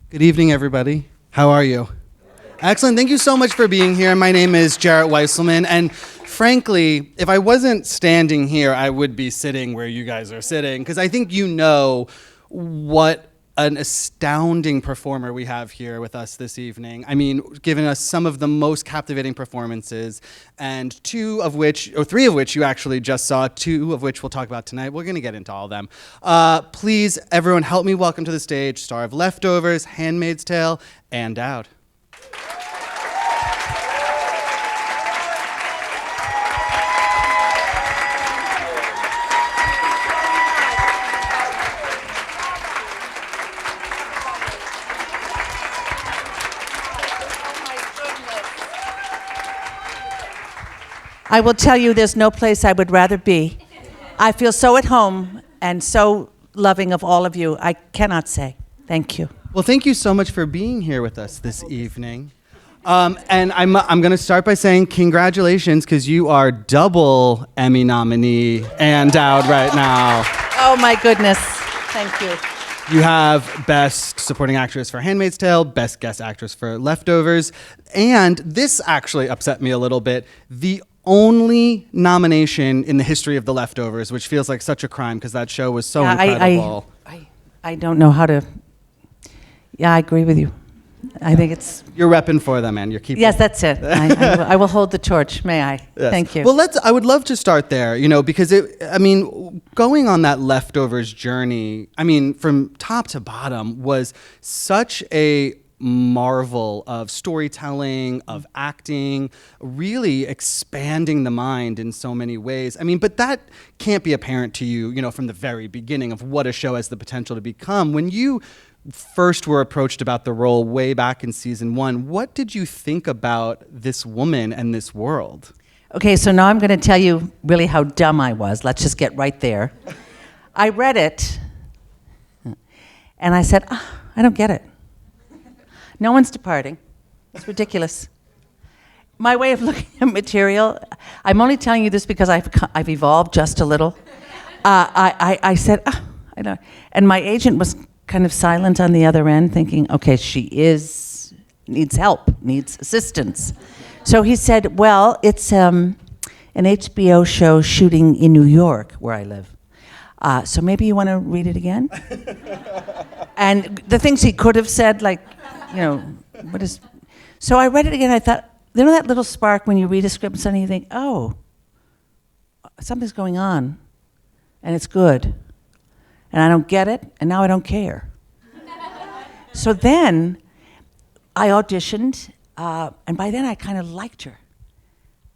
Good evening, everybody. How are you? Excellent. Thank you so much for being here. My name is Jarett Wieselman, and frankly, if I wasn't standing here, I would be sitting where you guys are sitting, because I think you know what an astounding performer we have here with us this evening. I mean, giving us some of the most captivating performances, and three of which you actually just saw, two of which we'll talk about tonight. We're gonna get into all of them. Please, everyone, help me welcome to the stage star of Leftovers, Handmaid's Tale, Ann Dowd. I will tell you, there's no place I would rather be. I feel so at home and so loving of all of you. I cannot say. Thank you. Well, thank you so much for being here with us this evening. And I'm going to start by saying congratulations, because you are double Emmy nominee Ann Dowd right now. Oh, my goodness. Thank you. You have Best Supporting Actress for Handmaid's Tale, Best Guest Actress for Leftovers, and this actually upset me a little bit, the only nomination in the history of The Leftovers, which feels like such a crime because that show was so incredible. I don't know how to... Yeah, I agree with you. I think it's... You're repping for them, man. You're keeping... Yes, that's it. I will hold the torch, may I? Yes. Thank you. Well, I would love to start there, because going on that Leftovers journey, from top to bottom was such a marvel of storytelling, of acting, really expanding the mind in so many ways. But that can't be apparent to you, from the very beginning of what a show has the potential to become. When you first were approached about the role way back in season 1, what did you think about this woman and this world? Okay, so now I'm going to tell you really how dumb I was. Let's just get right there. I read it, and I said, I don't get it. No one's departing. It's ridiculous. My way of looking at material, I'm only telling you this because I've evolved just a little. I said, I don't. And my agent was kind of silent on the other end, thinking, okay, she needs help, needs assistance. So he said, well, it's an HBO show shooting in New York, where I live. So maybe you want to read it again? And the things he could have said, like, what is... So I read it again, I thought, that little spark when you read a script and suddenly you think, oh, something's going on, and it's good. And I don't get it, and now I don't care. So then I auditioned, and by then I kind of liked her.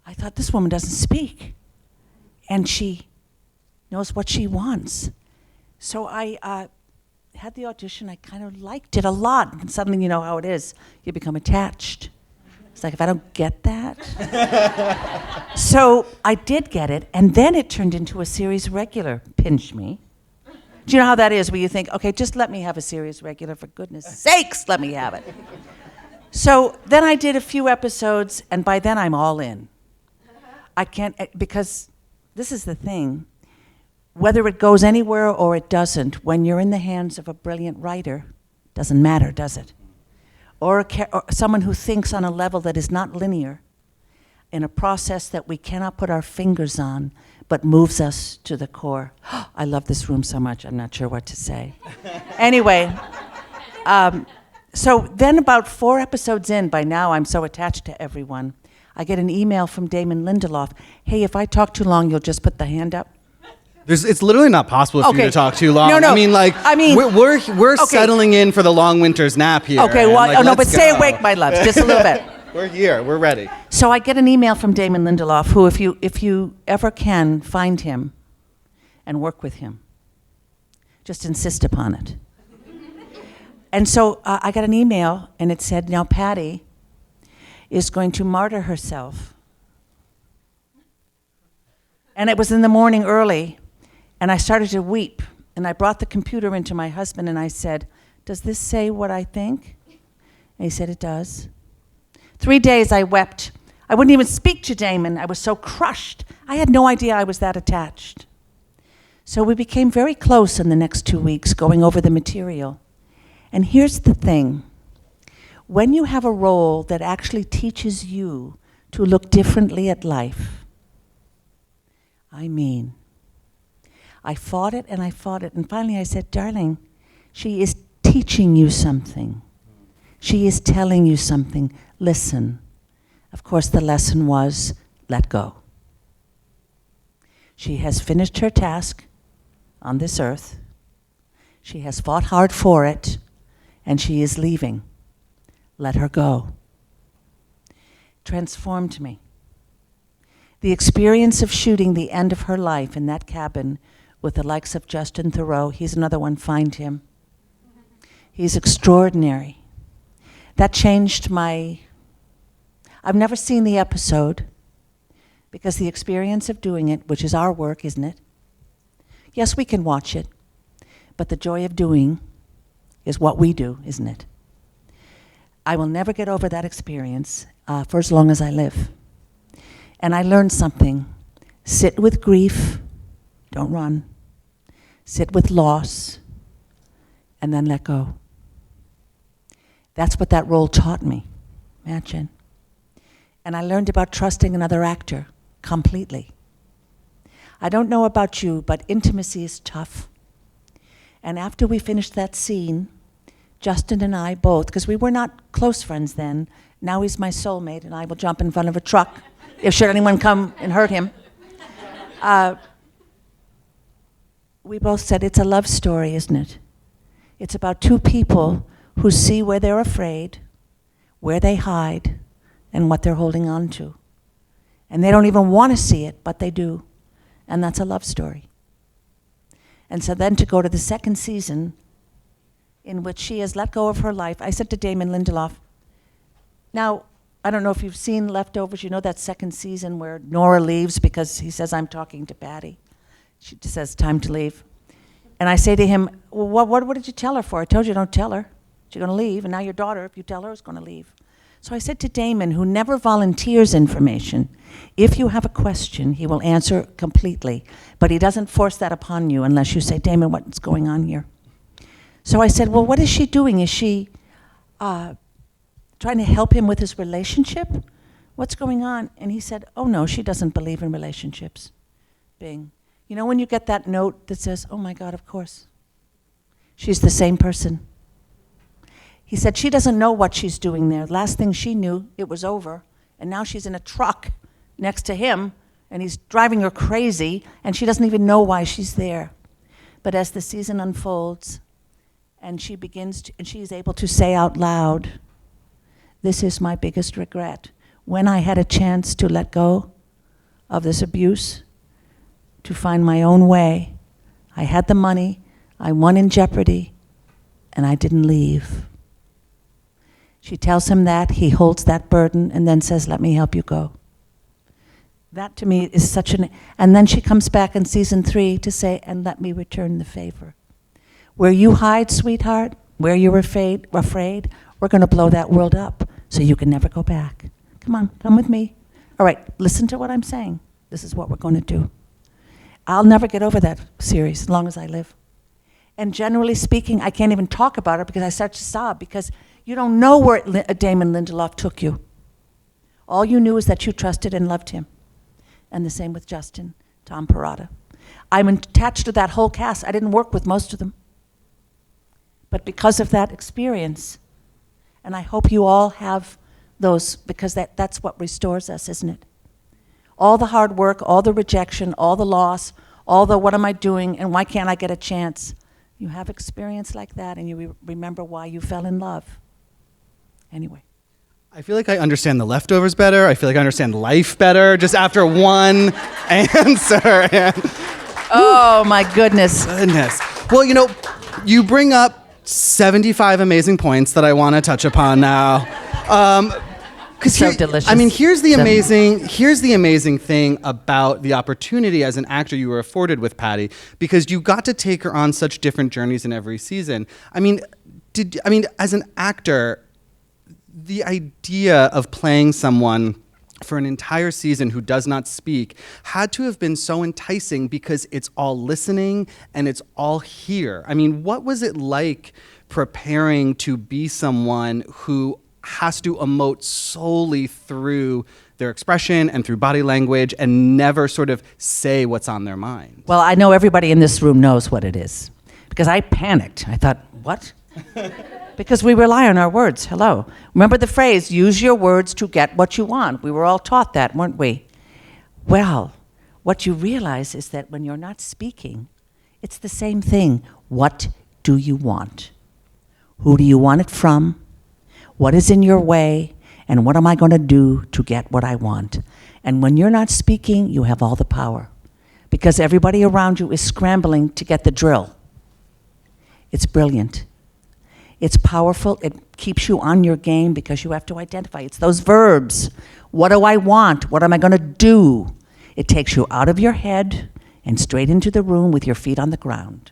I thought, this woman doesn't speak, and she knows what she wants. So I had the audition, I kind of liked it a lot, and suddenly you know how it is, you become attached. It's like, if I don't get that. So I did get it, and then it turned into a series regular, Pinch Me. Do you know how that is, where you think, okay, just let me have a series regular, for goodness sakes, let me have it. So then I did a few episodes, and by then I'm all in. I can't, because this is the thing, whether it goes anywhere or it doesn't, when you're in the hands of a brilliant writer, doesn't matter, does it? Or someone who thinks on a level that is not linear, in a process that we cannot put our fingers on, but moves us to the core. I love this room so much, I'm not sure what to say. Anyway, so then about 4 episodes in, by now I'm so attached to everyone, I get an email from Damon Lindelof. Hey, if I talk too long, you'll just put the hand up? It's literally not possible for you to talk too long. No. We're settling in for the long winter's nap here. Okay, well, but stay awake, my loves, just a little bit. We're here, we're ready. So I get an email from Damon Lindelof, who, if you ever can, find him and work with him. Just insist upon it. And so I got an email, and it said, now Patty is going to martyr herself. And it was in the morning early, and I started to weep. And I brought the computer into my husband, and I said, does this say what I think? And he said, it does. 3 days I wept. I wouldn't even speak to Damon. I was so crushed. I had no idea I was that attached. So we became very close in the next 2 weeks, going over the material. And here's the thing. When you have a role that actually teaches you to look differently at life, I fought it and I fought it. And finally I said, darling, she is teaching you something. She is telling you something. Listen. Of course, the lesson was, let go. She has finished her task on this earth. She has fought hard for it, and she is leaving. Let her go. Transformed me. The experience of shooting the end of her life in that cabin with the likes of Justin Theroux, he's another one, find him. He's extraordinary. That changed I've never seen the episode because the experience of doing it, which is our work, isn't it? Yes, we can watch it, but the joy of doing is what we do, isn't it? I will never get over that experience for as long as I live. And I learned something. Sit with grief, don't run. Sit with loss, and then let go. That's what that role taught me, imagine. And I learned about trusting another actor completely. I don't know about you, but intimacy is tough. And after we finished that scene, Justin and I both, because we were not close friends then, now he's my soulmate and I will jump in front of a truck if should anyone come and hurt him. We both said it's a love story, isn't it? It's about two people who see where they're afraid, where they hide, and what they're holding on to. And they don't even want to see it, but they do. And that's a love story. And so then to go to the second season, in which she has let go of her life, I said to Damon Lindelof, now, I don't know if you've seen Leftovers, you know that second season where Nora leaves because he says, I'm talking to Patty. She just says, time to leave. And I say to him, well, what did you tell her for? I told you don't tell her. She's going to leave, and now your daughter, if you tell her, is going to leave. So I said to Damon, who never volunteers information, if you have a question, he will answer completely, but he doesn't force that upon you unless you say, Damon, what's going on here? So I said, well, what is she doing? Is she trying to help him with his relationship? What's going on? And he said, oh no, she doesn't believe in relationships. Bing. You know when you get that note that says, oh my God, of course. She's the same person. He said she doesn't know what she's doing there. Last thing she knew, it was over. And now she's in a truck next to him, and he's driving her crazy, and she doesn't even know why she's there. But as the season unfolds, and she begins to, and she is able to say out loud, this is my biggest regret. When I had a chance to let go of this abuse, to find my own way, I had the money, I won in Jeopardy, and I didn't leave. She tells him that, he holds that burden, and then says, let me help you go. That to me is such an, and then she comes back in season 3 to say, and let me return the favor. Where you hide, sweetheart, where you're afraid, we're gonna blow that world up so you can never go back. Come on, come with me. All right, listen to what I'm saying. This is what we're gonna do. I'll never get over that series as long as I live. And generally speaking, I can't even talk about it because I start to sob because you don't know where Damon Lindelof took you. All you knew is that you trusted and loved him. And the same with Justin, Tom Perrotta. I'm attached to that whole cast. I didn't work with most of them. But because of that experience, and I hope you all have those, because that's what restores us, isn't it? All the hard work, all the rejection, all the loss, all the what am I doing and why can't I get a chance? You have experience like that and you remember why you fell in love. Anyway. I feel like I understand the Leftovers better. I feel like I understand life better just after one answer. Oh my goodness. Well, you know, you bring up 75 amazing points that I want to touch upon now. So delicious. I mean, here's the amazing thing about the opportunity as an actor you were afforded with Patty, because you got to take her on such different journeys in every season. I mean, as an actor, the idea of playing someone for an entire season who does not speak had to have been so enticing because it's all listening and it's all here. I mean, what was it like preparing to be someone who has to emote solely through their expression and through body language and never sort of say what's on their mind? Well, I know everybody in this room knows what it is, because I panicked. I thought, what? Because we rely on our words. Hello. Remember the phrase, use your words to get what you want. We were all taught that, weren't we? Well, what you realize is that when you're not speaking, it's the same thing. What do you want? Who do you want it from? What is in your way? And what am I going to do to get what I want? And when you're not speaking, you have all the power, because everybody around you is scrambling to get the drill. It's brilliant. It's powerful. It keeps you on your game because you have to identify. It's those verbs. What do I want? What am I going to do? It takes you out of your head and straight into the room with your feet on the ground.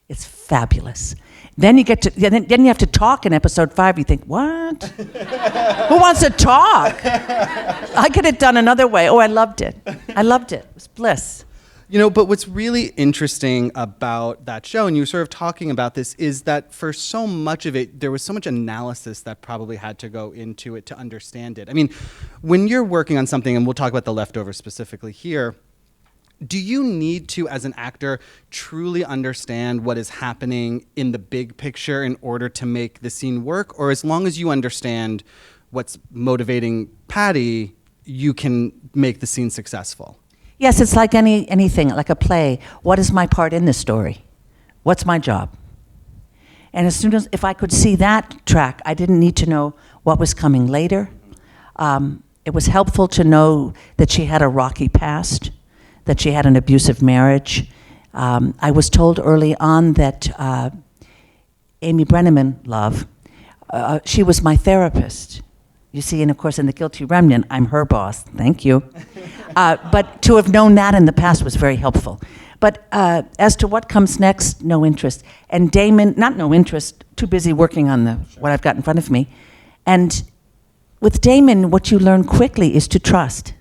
It's fabulous. Then you get to then you have to talk in episode 5. You think, what? Who wants to talk? I could have done another way. Oh, I loved it. I loved it. It was bliss. You know, but what's really interesting about that show, and you were sort of talking about this, is that for so much of it, there was so much analysis that probably had to go into it to understand it. I mean, when you're working on something, and we'll talk about The Leftovers specifically here, do you need to, as an actor, truly understand what is happening in the big picture in order to make the scene work? Or as long as you understand what's motivating Patty, you can make the scene successful? Yes, it's like anything, like a play. What is my part in this story? What's my job? And as soon as, if I could see that track, I didn't need to know what was coming later. It was helpful to know that she had a rocky past, that she had an abusive marriage. I was told early on that Amy Brenneman, love, she was my therapist. You see, and of course in The Guilty Remnant, I'm her boss. Thank you. But to have known that in the past was very helpful. But as to what comes next, no interest. And Damon, not no interest, too busy working on what I've got in front of me. And with Damon, what you learn quickly is to trust,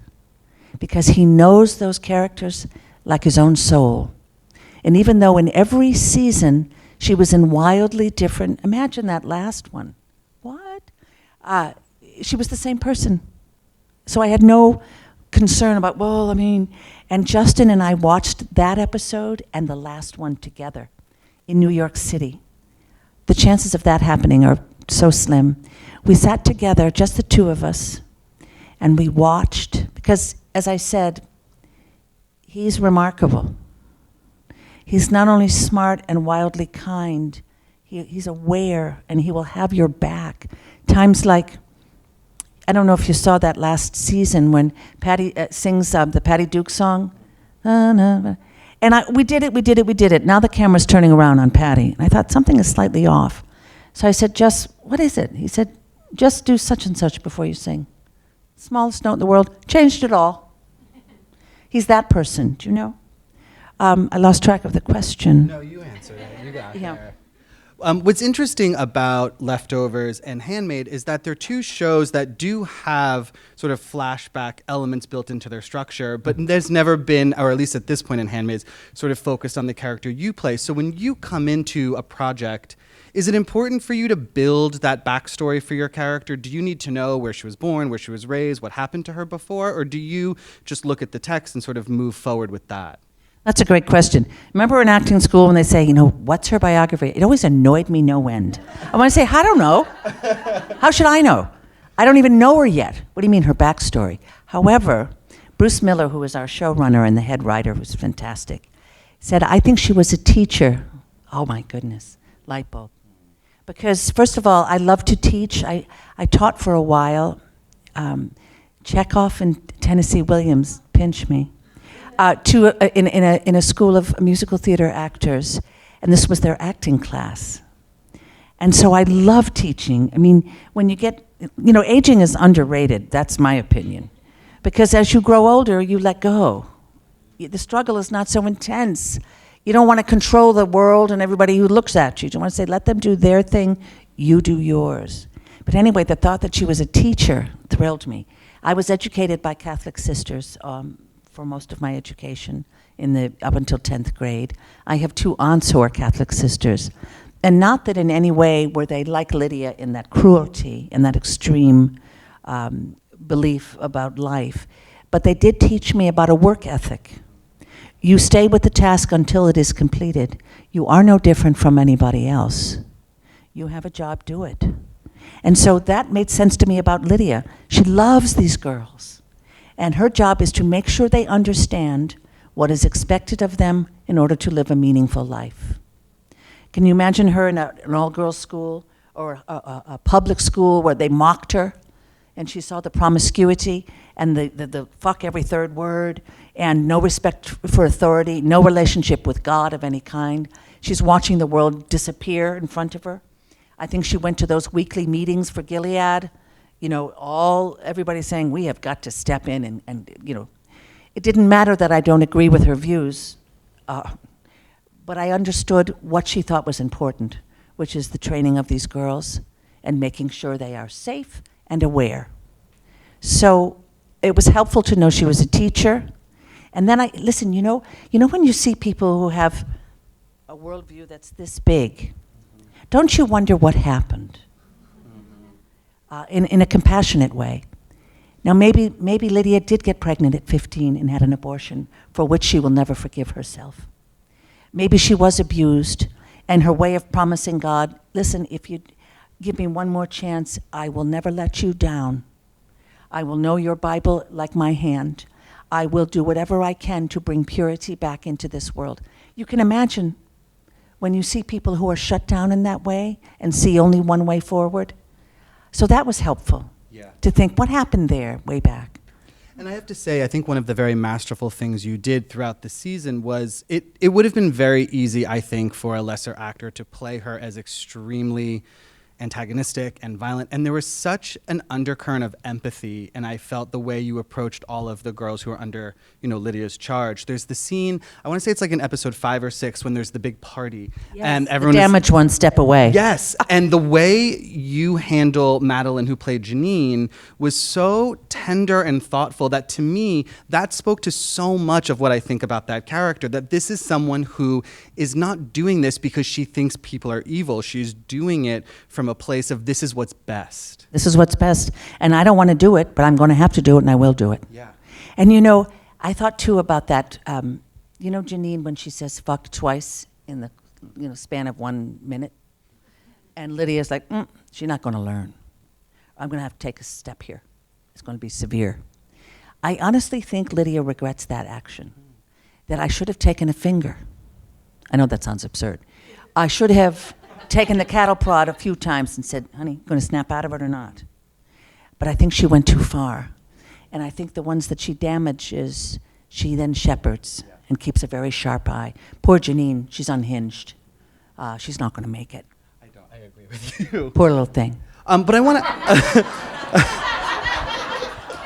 because he knows those characters like his own soul. And even though in every season she was in wildly different, imagine that last one. What? She was the same person. So I had no concern about, well, I mean, and Justin and I watched that episode and the last one together in New York City. The chances of that happening are so slim. We sat together, just the two of us, and we watched, because as I said, he's remarkable. He's not only smart and wildly kind, he's aware, and he will have your back. Times like, I don't know if you saw that last season when Patty sings the Patty Duke song. And we did it. Now the camera's turning around on Patty. And I thought something is slightly off. So I said, what is it? He said, just do such and such before you sing. Smallest note in the world, changed it all. He's that person, do you know? I lost track of the question. No, you answered it. You got Yeah. there. What's interesting about Leftovers and Handmaid is that they're two shows that do have sort of flashback elements built into their structure, but there's never been, or at least at this point in Handmaid's, sort of focused on the character you play. So when you come into a project, is it important for you to build that backstory for your character? Do you need to know where she was born, where she was raised, what happened to her before, or do you just look at the text and sort of move forward with that? That's a great question. Remember in acting school when they say, what's her biography? It always annoyed me no end. I want to say, I don't know. How should I know? I don't even know her yet. What do you mean, her backstory? However, Bruce Miller, who was our showrunner and the head writer, who's fantastic, said, I think she was a teacher. Oh my goodness, light bulb. Because first of all, I love to teach. I taught for a while. Chekhov and Tennessee Williams, pinch me. In a school of musical theater actors, and this was their acting class. And so I love teaching. I mean, when you get, aging is underrated, that's my opinion. Because as you grow older, you let go. The struggle is not so intense. You don't want to control the world and everybody who looks at you. You want to say, let them do their thing, you do yours. But anyway, the thought that she was a teacher thrilled me. I was educated by Catholic sisters for most of my education up until 10th grade. I have 2 aunts who are Catholic sisters. And not that in any way were they like Lydia in that cruelty and that extreme belief about life, but they did teach me about a work ethic. You stay with the task until it is completed. You are no different from anybody else. You have a job, do it. And so that made sense to me about Lydia. She loves these girls. And her job is to make sure they understand what is expected of them in order to live a meaningful life. Can you imagine her in an all-girls school or a public school where they mocked her and she saw the promiscuity and the fuck every third word and no respect for authority, no relationship with God of any kind. She's watching the world disappear in front of her. I think she went to those weekly meetings for Gilead, everybody saying, we have got to step in and it didn't matter that I don't agree with her views, but I understood what she thought was important, which is the training of these girls and making sure they are safe and aware. So it was helpful to know she was a teacher. And then listen, when you see people who have a worldview that's this big, don't you wonder what happened? In a compassionate way. Now maybe Lydia did get pregnant at 15 and had an abortion for which she will never forgive herself. Maybe she was abused, and her way of promising God, listen, if you give me one more chance, I will never let you down. I will know your Bible like my hand. I will do whatever I can to bring purity back into this world. You can imagine when you see people who are shut down in that way and see only one way forward. So that was helpful, to think, what happened there way back? And I have to say, I think one of the very masterful things you did throughout the season was it would have been very easy, I think, for a lesser actor to play her as extremely antagonistic and violent. And there was such an undercurrent of empathy, and I felt the way you approached all of the girls who are under, Lydia's charge. There's the scene, I want to say it's like in episode 5 or 6 when there's the big party. Yes, and everyone the damaged one step away. Yes, and the way you handle Madeline, who played Janine, was so tender and thoughtful that to me, that spoke to so much of what I think about that character, that this is someone who is not doing this because she thinks people are evil. She's doing it from a place of this is what's best. This is what's best. And I don't want to do it, but I'm going to have to do it, and I will do it. Yeah. And I thought too about that. Janine, when she says fuck twice in the span of 1 minute, and Lydia's like, she's not going to learn. I'm going to have to take a step here. It's going to be severe. I honestly think Lydia regrets that action, that I should have taken a finger. I know that sounds absurd. I should have taken the cattle prod a few times and said, honey, going to snap out of it or not? But I think she went too far. And I think the ones that she damages, she then shepherds and keeps a very sharp eye. Poor Janine, she's unhinged. She's not going to make it. I agree with you. Poor little thing. But I want to...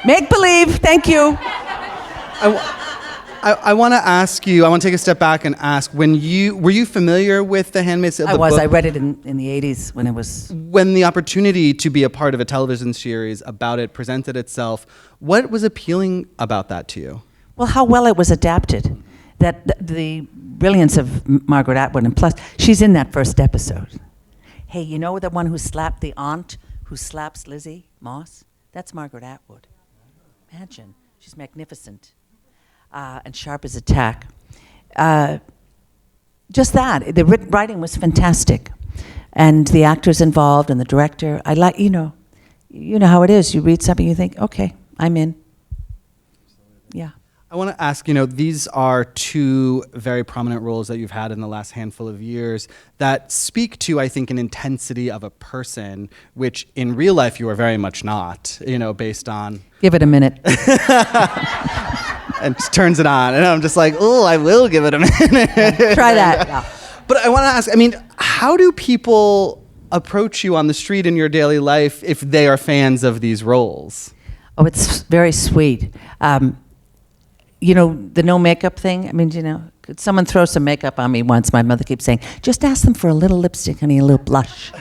Make believe, thank you. I want to ask you, I want to take a step back and ask, were you familiar with The Handmaid's Tale? I read it in the 80s when it was... When the opportunity to be a part of a television series about it presented itself, what was appealing about that to you? Well, how well it was adapted. That the brilliance of Margaret Atwood, and plus, she's in that first episode. Hey, the one who slapped the aunt who slaps Lizzie Moss? That's Margaret Atwood. Imagine, she's magnificent. And sharp as a tack. Just that. The writing was fantastic. And the actors involved and the director. I like, you know how it is. You read something, you think, okay, I'm in. Yeah. I want to ask, these are 2 very prominent roles that you've had in the last handful of years that speak to, I think, an intensity of a person, which in real life you are very much not, based on... Give it a minute. And just turns it on, and I'm just like, oh, I will give it a minute. Try that. Yeah. But I want to ask, how do people approach you on the street in your daily life if they are fans of these roles? Oh, it's very sweet. The no makeup thing. Could someone throw some makeup on me once? My mother keeps saying, just ask them for a little lipstick, honey, a little blush.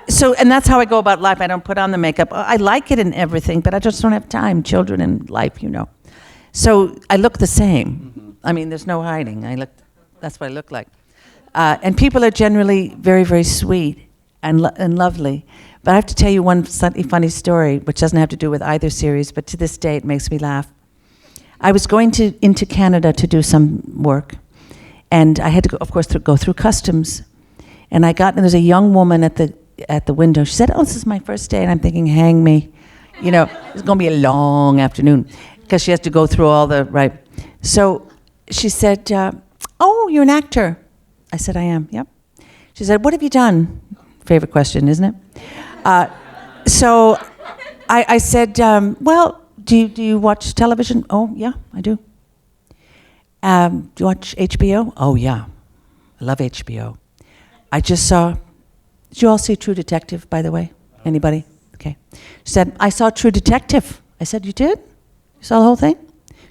So, and that's how I go about life. I don't put on the makeup. I like it and everything, but I just don't have time. Children and life, you know. So I look the same. I mean, there's no hiding. That's what I look like. And people are generally very, very sweet and lovely. But I have to tell you one slightly funny story, which doesn't have to do with either series, but to this day it makes me laugh. I was going into Canada to do some work, and I had to, of course, go through customs. And and there's a young woman at the window. She said, "Oh, this is my first day." And I'm thinking, hang me. You know, it's going to be a long afternoon because she has to go through all the, right. So she said, "Oh, you're an actor." I said, "I am, yep." She said, "What have you done?" Favorite question, isn't it? So I said, "Well, do you watch television?" "Oh, yeah, I do." "Do you watch HBO?" "Oh, yeah, I love HBO. I just saw, did you all see True Detective, by the way? Anybody? Okay." She said, "I saw True Detective." I said, "You did? You saw the whole thing?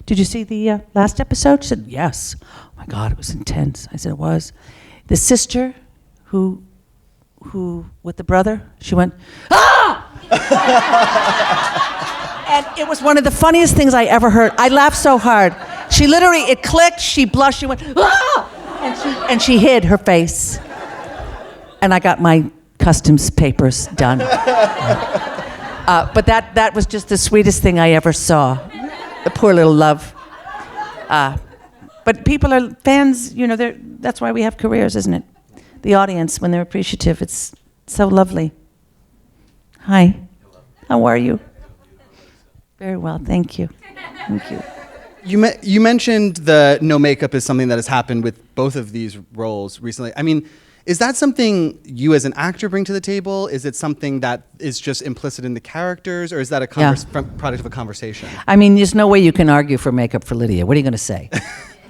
Did you see the last episode?" She said, "Yes." "Oh my God, it was intense." I said, "It was." The sister who with the brother, she went, "Ah!" And it was one of the funniest things I ever heard. I laughed so hard. She literally, it clicked, she blushed, she went, "Ah!" And she hid her face. And I got my customs papers done. But that was just the sweetest thing I ever saw. The poor little love. But people are fans, you know, that's why we have careers, isn't it? The audience, when they're appreciative, it's so lovely. Hi, how are you? Very well, thank you. Thank you. You mentioned the no makeup is something that has happened with both of these roles recently. I mean, is that something you as an actor bring to the table? Is it something that is just implicit in the characters, or is that a product of a conversation? I mean, there's no way you can argue for makeup for Lydia. What are you going to say?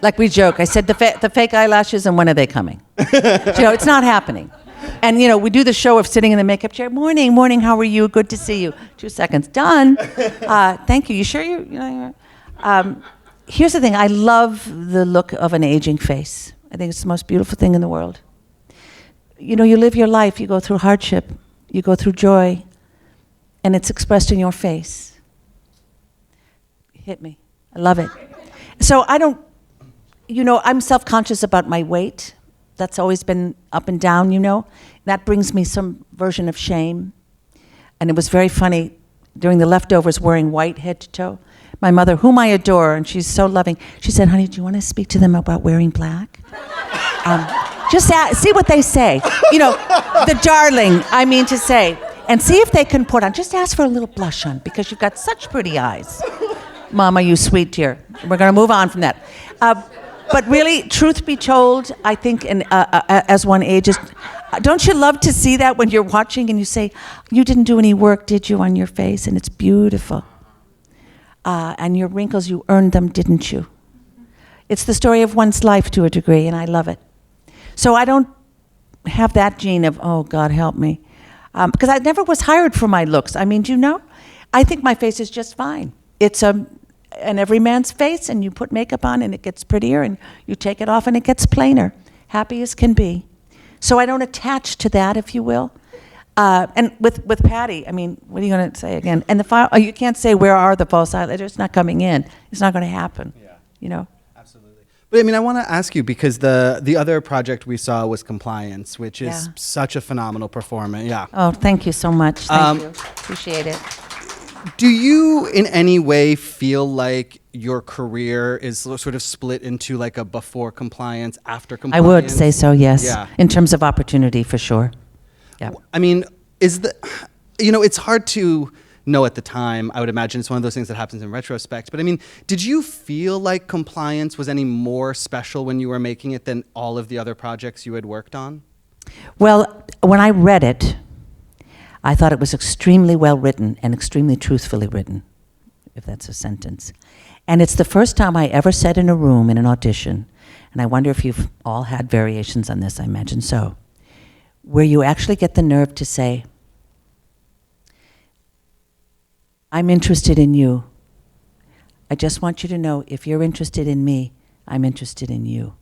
Like we joke, I said the fake eyelashes, and when are they coming? You know, it's not happening. And you know, we do the show of sitting in the makeup chair. Morning, how are you? Good to see you. 2 seconds, done. Thank you. You sure you know? Here's the thing. I love the look of an aging face. I think it's the most beautiful thing in the world. You know, you live your life. You go through hardship. You go through joy, and it's expressed in your face. Hit me. I love it. So I don't. You know, I'm self-conscious about my weight. That's always been up and down, you know. That brings me some version of shame. And it was very funny, during the Leftovers, wearing white head to toe. My mother, whom I adore, and she's so loving, she said, "Honey, do you want to speak to them about wearing black?" Just see what they say. You know, the darling, I mean to say. And see if they can put on, just ask for a little blush on, because you've got such pretty eyes. Mama, you sweet dear. We're going to move on from that. But really, truth be told, I think as one ages, don't you love to see that when you're watching and you say, "You didn't do any work, did you, on your face?" And it's beautiful. And your wrinkles, you earned them, didn't you? It's the story of one's life to a degree, and I love it. So I don't have that gene of, "Oh, God, help me." Because I never was hired for my looks. I mean, do you know? I think my face is just fine. It's an every man's face, and you put makeup on and it gets prettier, and you take it off and it gets plainer, happy as can be. So I don't attach to that, if you will. And with Patty, I mean, what are you going to say again? And the file, you can't say, "Where are the false eyelashes?" It's not coming in. It's not going to happen. Yeah. You know. Absolutely. But I mean, I want to ask you, because the other project we saw was Compliance, which is such a phenomenal performance. Yeah. Oh, thank you so much. Thank you. Appreciate it. Do you in any way feel like your career is sort of split into like a before Compliance, after Compliance? I would say so, yes. Yeah. In terms of opportunity, for sure. Yeah. I mean, it's hard to know at the time. I would imagine it's one of those things that happens in retrospect. But I mean, did you feel like Compliance was any more special when you were making it than all of the other projects you had worked on? Well, when I read it, I thought it was extremely well written and extremely truthfully written, if that's a sentence. And it's the first time I ever sat in a room in an audition, and I wonder if you've all had variations on this, I imagine so, where you actually get the nerve to say, "I'm interested in you. I just want you to know, if you're interested in me, I'm interested in you."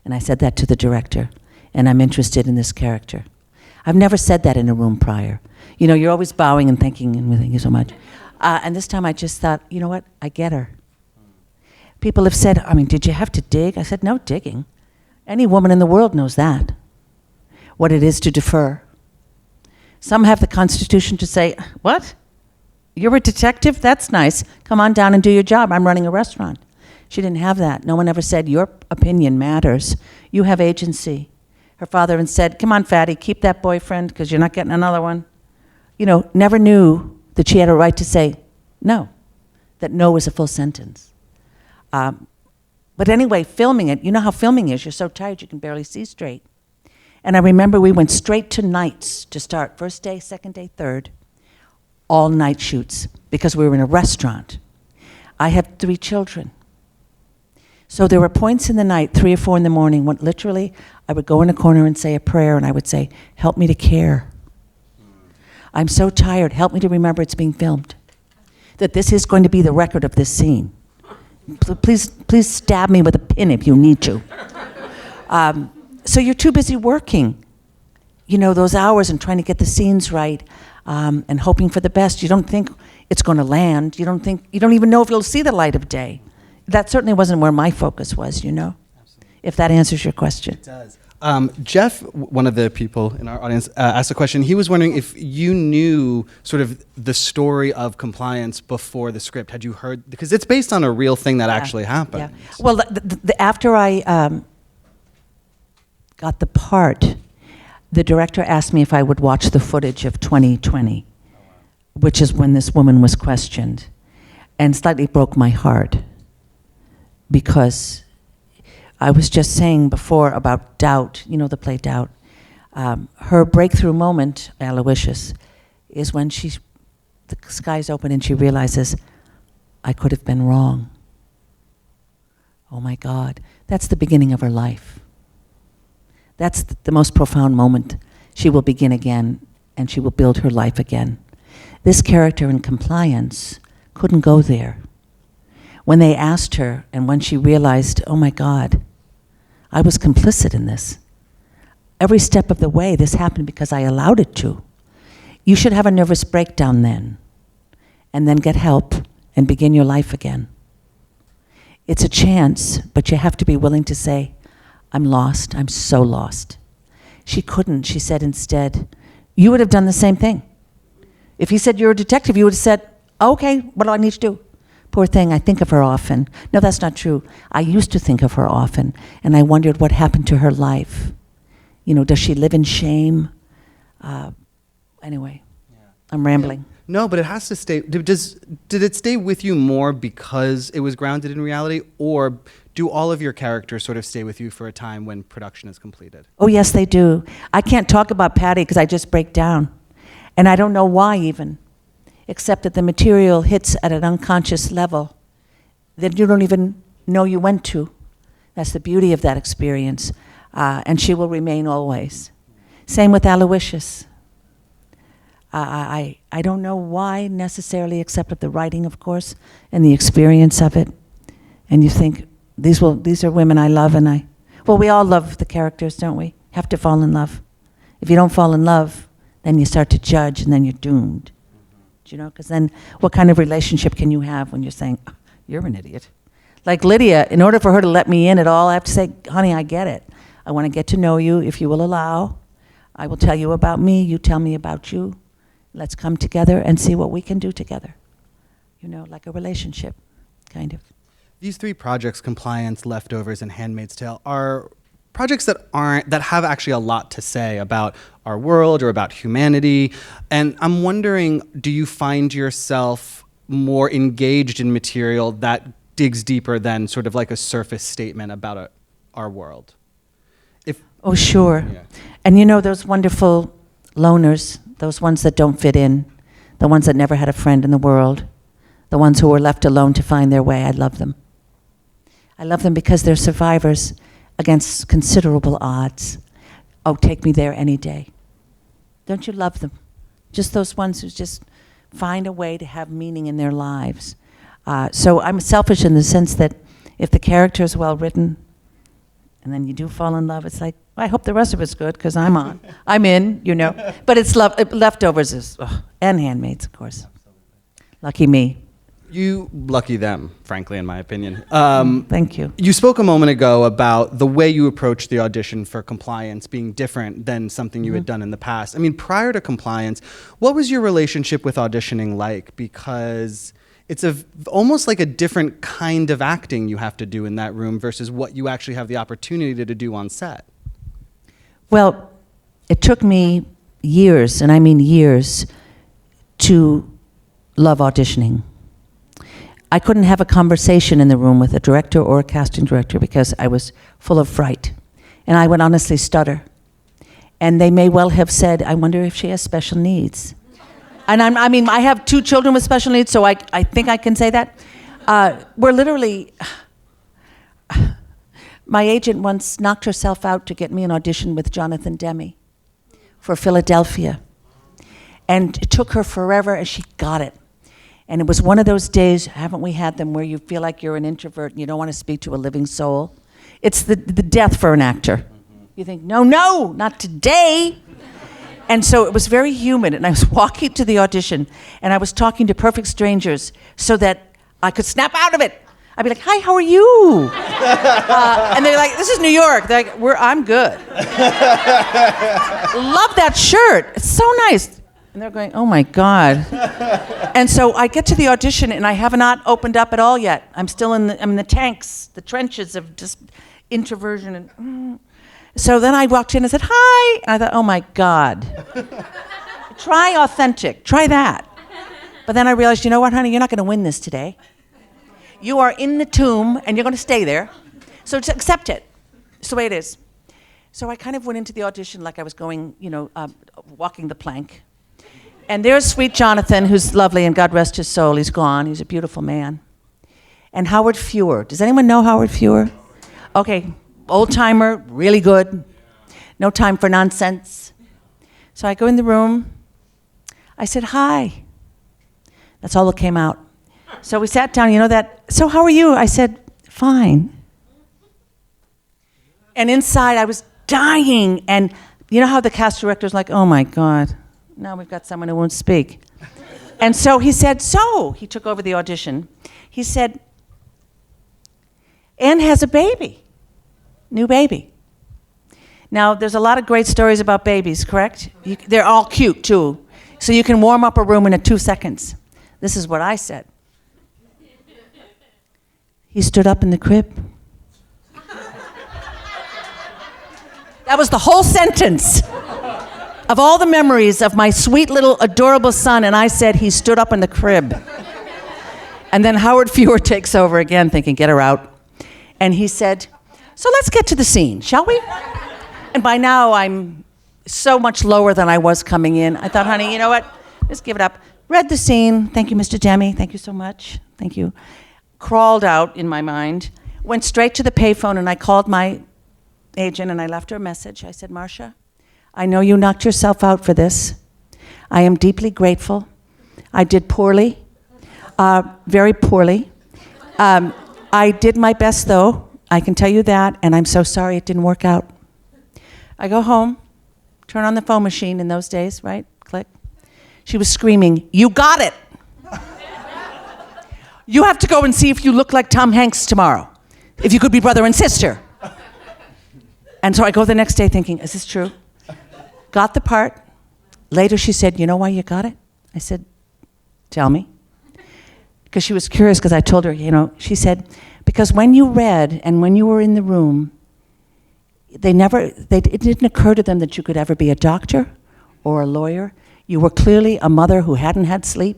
And I said that to the director, and I'm interested in this character. I've never said that in a room prior. You know, you're always bowing and thanking and thank you so much. And this time I just thought, you know what, I get her. People have said, I mean, did you have to dig? I said, no digging. Any woman in the world knows that, what it is to defer. Some have the constitution to say, what? You're a detective? That's nice. Come on down and do your job. I'm running a restaurant. She didn't have that. No one ever said, your opinion matters. You have agency. Her father said, come on, fatty, keep that boyfriend because you're not getting another one. You know, never knew that she had a right to say no, that no was a full sentence. But anyway, filming it, you know how filming is. You're so tired you can barely see straight. And I remember we went straight to nights to start. First day, second day, third. All night shoots because we were in a restaurant. I have 3 children. So there were points in the night, 3 or 4 in the morning, when literally I would go in a corner and say a prayer and I would say, help me to care. I'm so tired, help me to remember it's being filmed. That this is going to be the record of this scene. Please stab me with a pin if you need to. So you're too busy working, you know, those hours and trying to get the scenes right and hoping for the best. You don't think it's going to land. You don't even know if you'll see the light of day. That certainly wasn't where my focus was, you know, absolutely. If that answers your question. It does. Jeff, one of the people in our audience, asked a question. He was wondering if you knew sort of the story of compliance before the script. Had you heard? Because it's based on a real thing that actually happened. Yeah. Well, after I got the part, the director asked me if I would watch the footage of 2020, which is when this woman was questioned, and slightly broke my heart because I was just saying before about doubt, you know, the play Doubt. Her breakthrough moment, Aloysius, is when the sky's open and she realizes, I could have been wrong. Oh my God, that's the beginning of her life. That's the most profound moment. She will begin again and she will build her life again. This character in Compliance couldn't go there. When they asked her and when she realized, oh my God, I was complicit in this. Every step of the way, this happened because I allowed it to. You should have a nervous breakdown then, and then get help and begin your life again. It's a chance, but you have to be willing to say, I'm lost, I'm so lost. She couldn't. She said instead, you would have done the same thing. If he said you're a detective, you would have said, okay, what do I need to do? Poor thing, I think of her often. No, that's not true. I used to think of her often, and I wondered what happened to her life. You know, does she live in shame? Anyway, yeah. I'm rambling. No, but it has to stay. Did it stay with you more because it was grounded in reality, or do all of your characters sort of stay with you for a time when production is completed? Oh, yes, they do. I can't talk about Patty because I just break down. And I don't know why even, except that the material hits at an unconscious level that you don't even know you went to. That's the beauty of that experience. And she will remain always. Same with Aloysius. I don't know why necessarily, except with the writing, of course, and the experience of it. And you think, these are women I love, and well, we all love the characters, don't we? Have to fall in love. If you don't fall in love, then you start to judge, and then you're doomed. Do you know? Because then what kind of relationship can you have when you're saying, oh, you're an idiot? Like Lydia, in order for her to let me in at all, I have to say, honey, I get it. I want to get to know you, if you will allow. I will tell you about me, you tell me about you. Let's come together and see what we can do together. You know, like a relationship, kind of. These 3 projects, Compliance, Leftovers, and Handmaid's Tale, are projects that have actually a lot to say about our world or about humanity. And I'm wondering, do you find yourself more engaged in material that digs deeper than sort of like a surface statement about our world? Oh, sure. Yeah. And you know those wonderful loners, those ones that don't fit in, the ones that never had a friend in the world, the ones who were left alone to find their way, I love them. I love them because they're survivors against considerable odds. Oh, take me there any day. Don't you love them? Just those ones who just find a way to have meaning in their lives. So I'm selfish in the sense that if the character is well written, And then you do fall in love. It's like, I hope the rest of it's good because I'm on. I'm in, you know. But it's Leftovers is, and Handmaids, of course. Lucky me. You lucky them, frankly, in my opinion. Thank you. You spoke a moment ago about the way you approached the audition for Compliance being different than something you had done in the past. I mean, prior to Compliance, what was your relationship with auditioning like? Because it's almost like a different kind of acting you have to do in that room versus what you actually have the opportunity to do on set. Well, it took me years, and I mean years, to love auditioning. I couldn't have a conversation in the room with a director or a casting director because I was full of fright. And I would honestly stutter. And they may well have said, I wonder if she has special needs. And I mean, I have 2 children with special needs, so I think I can say that. We're literally, my agent once knocked herself out to get me an audition with Jonathan Demme for Philadelphia. And it took her forever, and she got it. And it was one of those days, haven't we had them, where you feel like you're an introvert and you don't want to speak to a living soul? It's the death for an actor. Mm-hmm. You think, no, not today. And so it was very humid, and I was walking to the audition, and I was talking to perfect strangers so that I could snap out of it. I'd be like, hi, how are you? And they're like, this is New York. They're like, I'm good. Love that shirt. It's so nice. And they're going, oh my God. And so I get to the audition, and I have not opened up at all yet. I'm still I'm in the tanks, the trenches of just introversion. And so then I walked in and said, hi. And I thought, oh my God. Try authentic, try that. But then I realized, you know what, honey, you're not gonna win this today. You are in the tomb, and you're gonna stay there. So just accept it. It's the way it is. So I kind of went into the audition like I was going, walking the plank. And there's sweet Jonathan, who's lovely, and God rest his soul, he's gone. He's a beautiful man. And Howard Feuer. Does anyone know Howard Feuer? Okay, old timer, really good. No time for nonsense. So I go in the room. I said, hi. That's all that came out. So we sat down, so how are you? I said, fine. And inside I was dying. And you know how the cast director's like, oh my God. Now we've got someone who won't speak. And so he said, he took over the audition. He said, Ann has a baby, new baby. Now, there's a lot of great stories about babies, correct? They're all cute, too. So you can warm up a room in 2 seconds. This is what I said. He stood up in the crib. That was the whole sentence. Of all the memories of my sweet little adorable son, and I said he stood up in the crib. And then Howard Feuer takes over again, thinking, get her out. And he said, so let's get to the scene, shall we? And by now I'm so much lower than I was coming in. I thought, honey, you know what? Just give it up. Read the scene. Thank you, Mr. Demme. Thank you so much. Thank you. Crawled out in my mind. Went straight to the payphone, and I called my agent, and I left her a message. I said, Marcia, I know you knocked yourself out for this. I am deeply grateful. I did poorly, very poorly. I did my best, though. I can tell you that, and I'm so sorry it didn't work out. I go home, turn on the phone machine in those days, right? Click. She was screaming, you got it. You have to go and see if you look like Tom Hanks tomorrow, if you could be brother and sister. And so I go the next day thinking, is this true? Got the part. Later she said, you know why you got it? I said, tell me. Because she was curious, because I told her, she said, because when you read and when you were in the room, it didn't occur to them that you could ever be a doctor or a lawyer. You were clearly a mother who hadn't had sleep,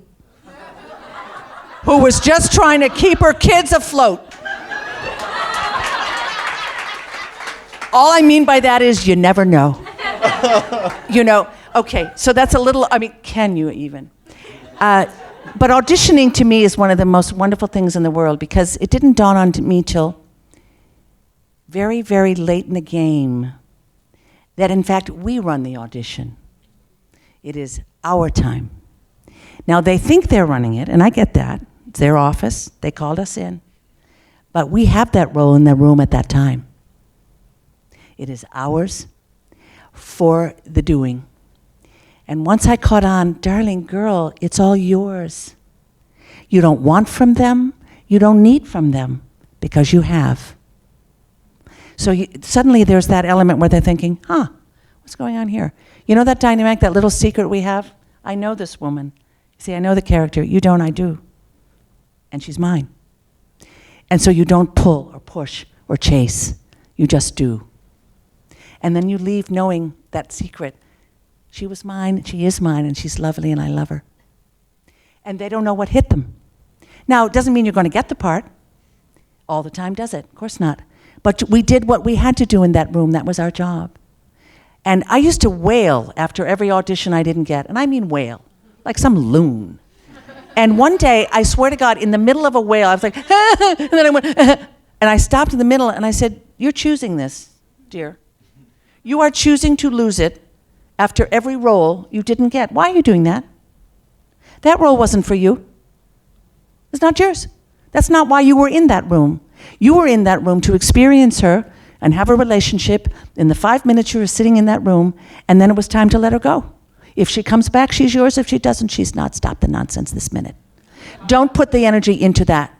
who was just trying to keep her kids afloat. All I mean by that is you never know. Okay, so that's a little, can you even? But auditioning to me is one of the most wonderful things in the world, because it didn't dawn on me till very, very late in the game that in fact we run the audition. It is our time. Now they think they're running it, and I get that. It's their office, they called us in. But we have that role in the room at that time. It is ours for the doing. And once I caught on, darling girl, it's all yours. You don't want from them, you don't need from them, because you have. So suddenly there's that element where they're thinking, what's going on here? You know that dynamic, that little secret we have? I know this woman. See, I know the character. You don't, I do. And she's mine. And so you don't pull or push or chase. You just do. And then you leave knowing that secret. She was mine, she is mine, and she's lovely, and I love her. And they don't know what hit them. Now, it doesn't mean you're going to get the part all the time, does it? Of course not. But we did what we had to do in that room. That was our job. And I used to wail after every audition I didn't get. And I mean wail, like some loon. And one day, I swear to God, in the middle of a wail, I was like, and then I went, and I stopped in the middle, and I said, you're choosing this, dear. You are choosing to lose it after every role you didn't get. Why are you doing that? That role wasn't for you. It's not yours. That's not why you were in that room. You were in that room to experience her and have a relationship in the 5 minutes you were sitting in that room, and then it was time to let her go. If she comes back, she's yours. If she doesn't, she's not. Stop the nonsense this minute. Don't put the energy into that.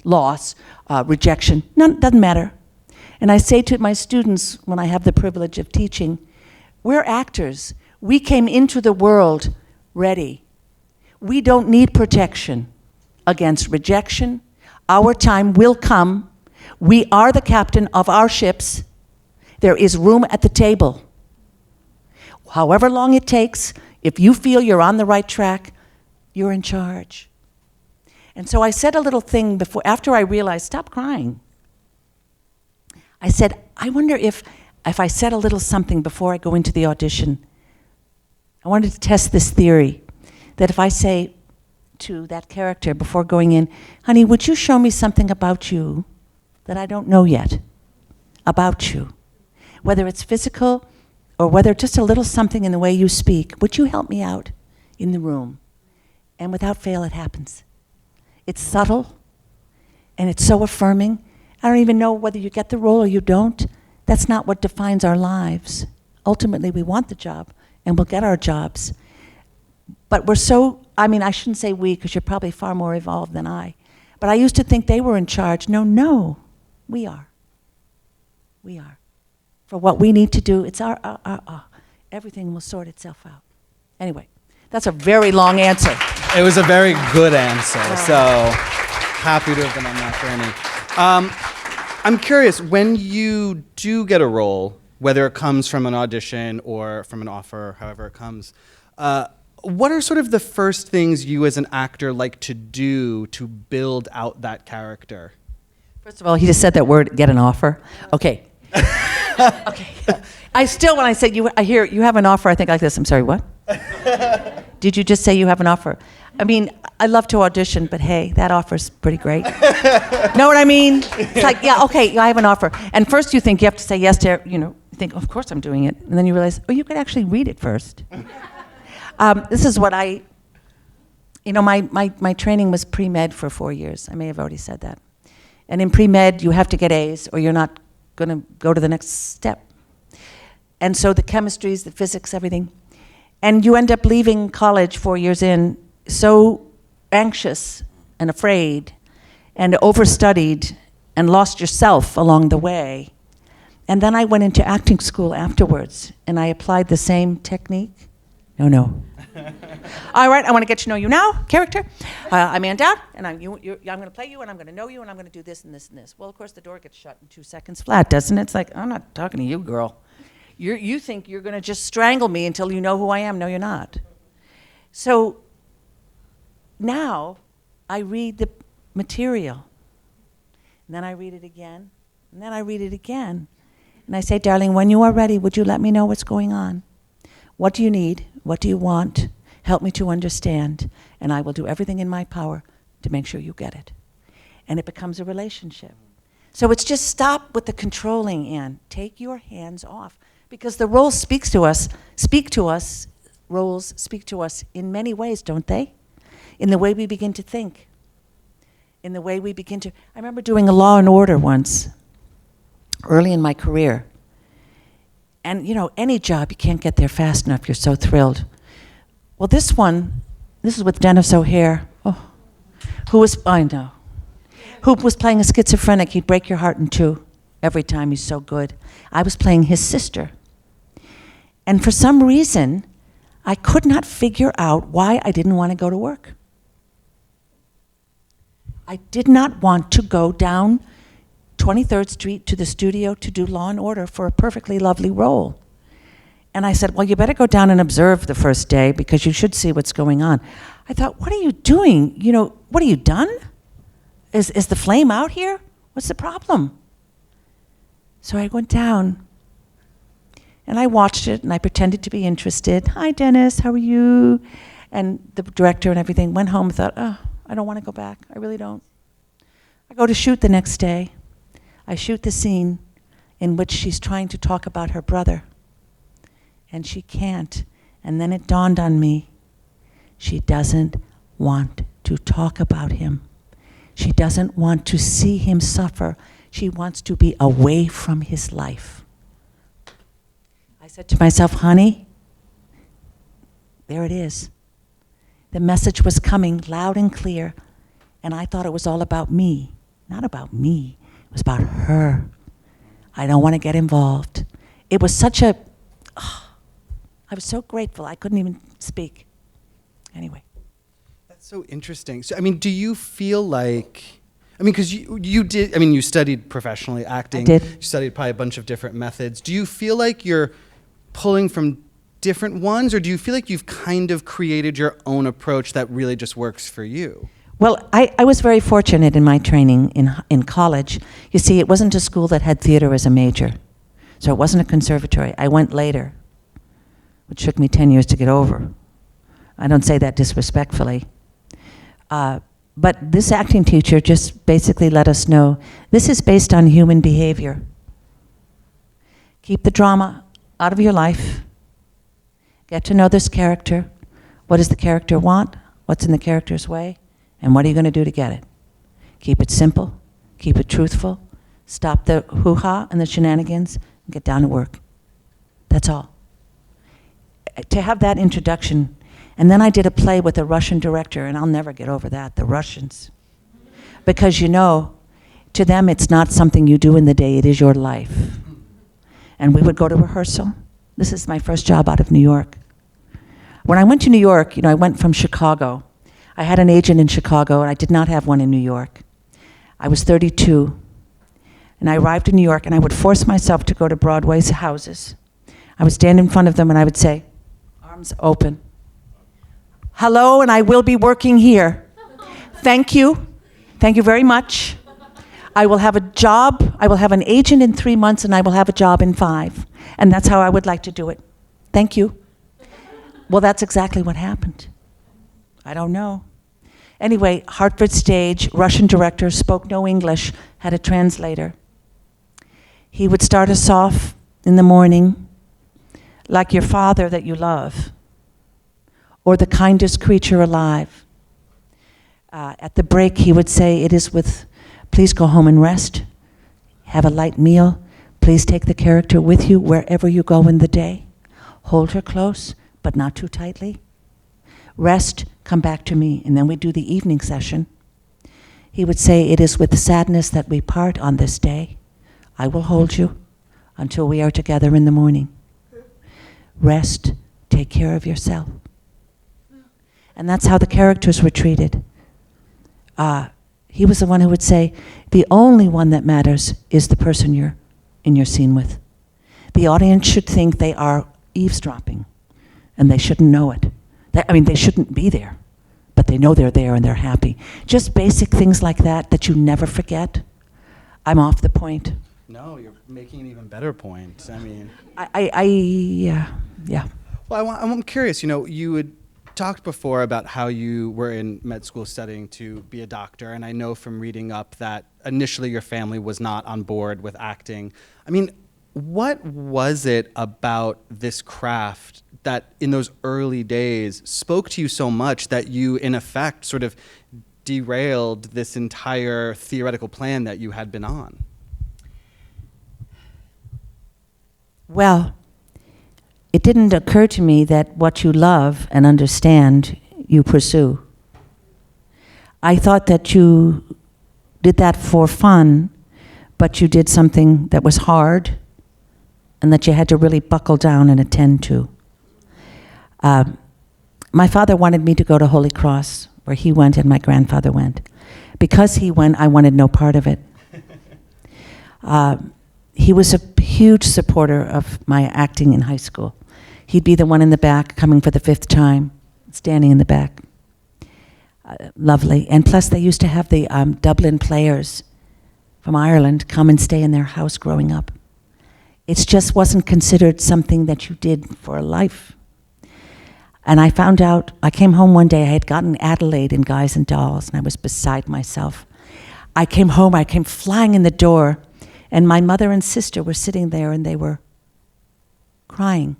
Loss, rejection, none, doesn't matter. And I say to my students when I have the privilege of teaching, we're actors. We came into the world ready. We don't need protection against rejection. Our time will come. We are the captain of our ships. There is room at the table. However long it takes, if you feel you're on the right track, you're in charge. And so I said a little thing before, after I realized, stop crying. I said, I wonder if I said a little something before I go into the audition. I wanted to test this theory, that if I say to that character before going in, honey, would you show me something about you that I don't know yet about you? Whether it's physical or whether just a little something in the way you speak, would you help me out in the room? And without fail, it happens. It's subtle, and it's so affirming. I don't even know whether you get the role or you don't. That's not what defines our lives. Ultimately, we want the job, and we'll get our jobs. But we're so, I shouldn't say we, because you're probably far more evolved than I. But I used to think they were in charge. No, we are. We are. For what we need to do, it's our. Everything will sort itself out. Anyway, that's a very long answer. It was a very good answer, so happy to have been on that journey. I'm curious, when you do get a role, whether it comes from an audition or from an offer, however it comes, what are sort of the first things you as an actor like to do to build out that character? First of all, he just said that word, get an offer. Okay. Okay. I still, when I say I hear you have an offer, I think like this. I'm sorry, what? Did you just say you have an offer? I love to audition, but hey, that offer's pretty great. Know what I mean? It's like, yeah, okay, I have an offer. And first you think you have to say yes to, you think, of course I'm doing it. And then you realize, you could actually read it first. This is what my training was pre-med for 4 years. I may have already said that. And in pre-med, you have to get A's or you're not going to go to the next step. And so the chemistries, the physics, everything. And you end up leaving college 4 years in so anxious and afraid and overstudied and lost yourself along the way. And then I went into acting school afterwards and I applied the same technique. No. All right, I want to get to know you now, character. I'm Ann Dowd, and I'm going to play you, and I'm going to know you, and I'm going to do this and this and this. Well, of course, the door gets shut in 2 seconds flat, doesn't it? It's like, I'm not talking to you, girl. You think you're going to just strangle me until you know who I am. No, you're not. So now I read the material, and then I read it again, and then I read it again. And I say, darling, when you are ready, would you let me know what's going on? What do you need? What do you want? Help me to understand, and I will do everything in my power to make sure you get it. And it becomes a relationship. So it's just stop with the controlling, Ann. Take your hands off. Because the roles speak to us in many ways, don't they? In the way we begin to think. In the way we begin to... I remember doing a Law and Order once, early in my career. And, you know, any job, you can't get there fast enough. You're so thrilled. Well, this is with Dennis O'Hare, who was playing a schizophrenic. He'd break your heart in two every time. He's so good. I was playing his sister. And for some reason, I could not figure out why I didn't want to go to work. I did not want to go down 23rd Street to the studio to do Law and Order for a perfectly lovely role. And I said, well, you better go down and observe the first day because you should see what's going on. I thought, what are you doing? You know, what are you done? Is the flame out here? What's the problem? So I went down and I watched it and I pretended to be interested. Hi, Dennis, how are you? And the director and everything went home and thought, oh, I don't want to go back. I really don't. I go to shoot the next day. I shoot the scene in which she's trying to talk about her brother. And she can't. And then it dawned on me, she doesn't want to talk about him. She doesn't want to see him suffer. She wants to be away from his life. I said to myself, honey, there it is. The message was coming loud and clear, and I thought it was all about me. Not about me. It was about her. I don't want to get involved. It was such a... I was so grateful, I couldn't even speak. Anyway. That's so interesting. So, I mean, do you feel like, I mean, because you did, I mean, you studied professionally acting. I did. You studied probably a bunch of different methods. Do you feel like you're pulling from different ones, or do you feel like you've kind of created your own approach that really just works for you? Well, I was very fortunate in my training in college. You see, it wasn't a school that had theater as a major. So it wasn't a conservatory. I went later, which took me 10 years to get over. I don't say that disrespectfully. But this acting teacher just basically let us know, this is based on human behavior. Keep the drama out of your life. Get to know this character. What does the character want? What's in the character's way? And what are you going to do to get it? Keep it simple. Keep it truthful. Stop the hoo-ha and the shenanigans and get down to work. That's all. To have that introduction, and then I did a play with a Russian director, and I'll never get over that, the Russians. Because, you know, to them it's not something you do in the day, it is your life. And we would go to rehearsal. This is my first job out of New York. When I went to New York, you know, I went from Chicago. I had an agent in Chicago, and I did not have one in New York. I was 32, and I arrived in New York, and I would force myself to go to Broadway's houses. I would stand in front of them, and I would say, arms open. Hello, and I will be working here. Thank you. Thank you very much. I will have a job. I will have an agent in 3 months, and I will have a job in 5. And that's how I would like to do it. Thank you. Well, that's exactly what happened. I don't know. Anyway, Hartford stage, Russian director, spoke no English, had a translator. He would start us off in the morning like your father that you love, or the kindest creature alive. At the break, he would say, it is with, please go home and rest, have a light meal, please take the character with you wherever you go in the day. Hold her close, but not too tightly. Rest, come back to me, and then we do the evening session. He would say, it is with sadness that we part on this day. I will hold you until we are together in the morning. Rest, take care of yourself. And that's how the characters were treated. He was the one who would say, the only one that matters is the person you're in your scene with. The audience should think they are eavesdropping, and they shouldn't know it. They shouldn't be there, but they know they're there and they're happy. Just basic things like that that you never forget. I'm off the point. No, you're making an even better point. I mean... Yeah. Well, I'm curious, you know, you had talked before about how you were in med school studying to be a doctor, and I know from reading up that initially your family was not on board with acting. I mean, what was it about this craft that in those early days spoke to you so much that you, in effect, sort of derailed this entire theoretical plan that you had been on? Well, it didn't occur to me that what you love and understand, you pursue. I thought that you did that for fun, but you did something that was hard and that you had to really buckle down and attend to. My father wanted me to go to Holy Cross, where he went and my grandfather went. Because he went, I wanted no part of it. He was a huge supporter of my acting in high school. He'd be the one in the back, coming for the 5th time, standing in the back. Lovely. And plus, they used to have the Dublin players from Ireland come and stay in their house growing up. It just wasn't considered something that you did for a life. And I found out, I came home one day, I had gotten Adelaide in Guys and Dolls, and I was beside myself. I came home, I came flying in the door, and my mother and sister were sitting there, and they were crying.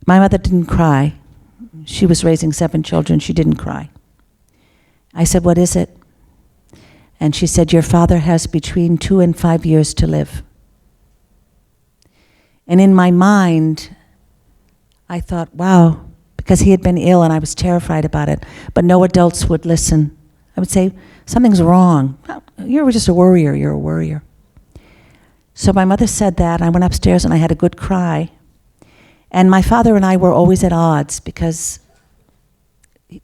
My mother didn't cry. She was raising 7 children, she didn't cry. I said, what is it? And she said, your father has between 2 and 5 years to live. And in my mind, I thought, wow, because he had been ill and I was terrified about it, but no adults would listen. I would say, something's wrong. You're just a worrier, you're a worrier. So my mother said that, I went upstairs and I had a good cry. And my father and I were always at odds because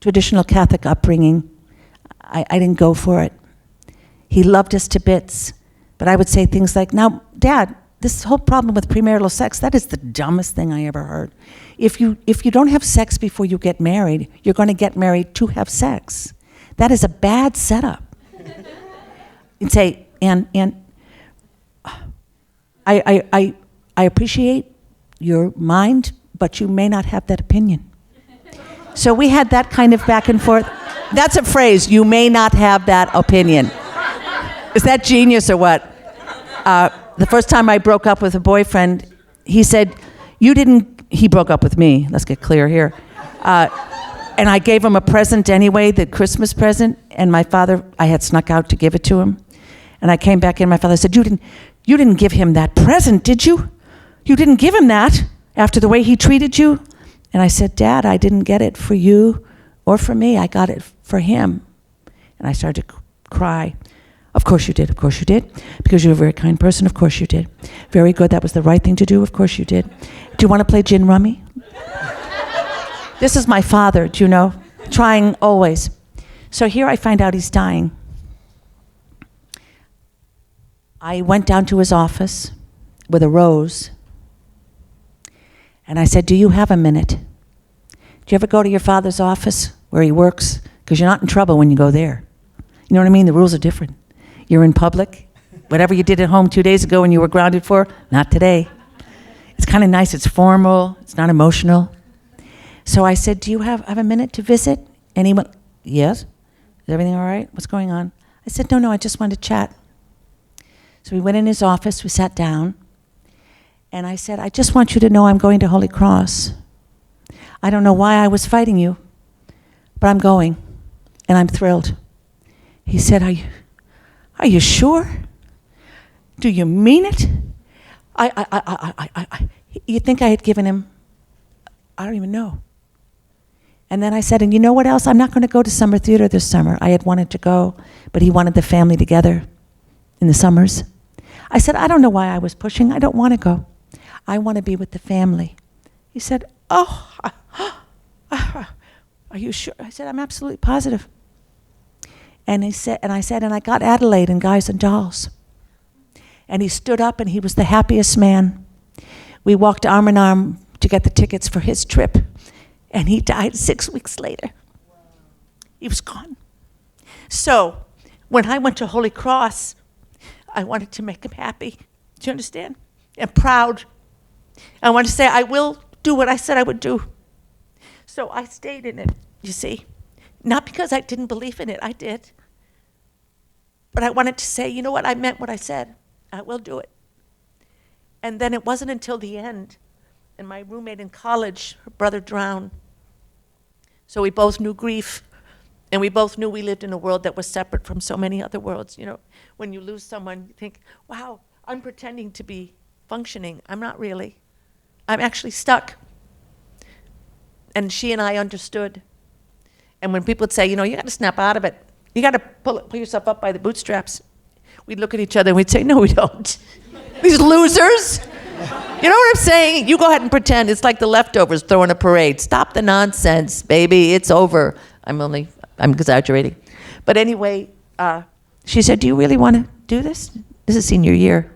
traditional Catholic upbringing, I didn't go for it. He loved us to bits, but I would say things like, now, Dad, this whole problem with premarital sex, that is the dumbest thing I ever heard. If you don't have sex before you get married, you're going to get married to have sex. That is a bad setup. And say, and I appreciate your mind, but you may not have that opinion. So we had that kind of back and forth. That's a phrase, you may not have that opinion. Is that genius or what? The first time I broke up with a boyfriend, he said, he broke up with me, let's get clear here. And I gave him a present anyway, the Christmas present, and my father, I had snuck out to give it to him. And I came back in, my father said, you didn't give him that present, did you? You didn't give him that after the way he treated you? And I said, Dad, I didn't get it for you or for me, I got it for him. And I started to cry. Of course you did, because you're a very kind person, of course you did. Very good, that was the right thing to do, of course you did. Do you want to play gin rummy? This is my father, do you know? Trying always. So here I find out he's dying. I went down to his office with a rose, and I said, do you have a minute? Do you ever go to your father's office where he works? Because you're not in trouble when you go there. You know what I mean? The rules are different. You're in public. Whatever you did at home 2 days ago and you were grounded for, not today. It's kind of nice. It's formal. It's not emotional. So I said, do you have a minute to visit? And he went, yes. Is everything all right? What's going on? I said, no, I just wanted to chat. So we went in his office. We sat down. And I said, I just want you to know I'm going to Holy Cross. I don't know why I was fighting you, but I'm going. And I'm thrilled. He said, are you sure? Do you mean it? You think I had given him, I don't even know. And then I said, and you know what else? I'm not going to go to summer theater this summer. I had wanted to go, but he wanted the family together in the summers. I said, I don't know why I was pushing. I don't want to go. I want to be with the family. He said, oh, are you sure? I said, I'm absolutely positive. And I said, and I got Adelaide in Guys and Dolls. And he stood up and he was the happiest man. We walked arm in arm to get the tickets for his trip. And he died 6 weeks later. Wow. He was gone. So when I went to Holy Cross, I wanted to make him happy. Do you understand? And proud. I wanted to say, I will do what I said I would do. So I stayed in it, you see. Not because I didn't believe in it, I did. But I wanted to say, you know what, I meant what I said. I will do it. And then it wasn't until the end, and my roommate in college, her brother drowned. So we both knew grief, and we both knew we lived in a world that was separate from so many other worlds. You know, when you lose someone, you think, wow, I'm pretending to be functioning. I'm not really. I'm actually stuck. And she and I understood. And when people would say, you know, you got to snap out of it. You got to pull yourself up by the bootstraps. We'd look at each other and we'd say, no, we don't. These losers. You know what I'm saying? You go ahead and pretend. It's like the Leftovers throwing a parade. Stop the nonsense, baby. It's over. I'm exaggerating. But anyway, she said, do you really want to do this? This is senior year.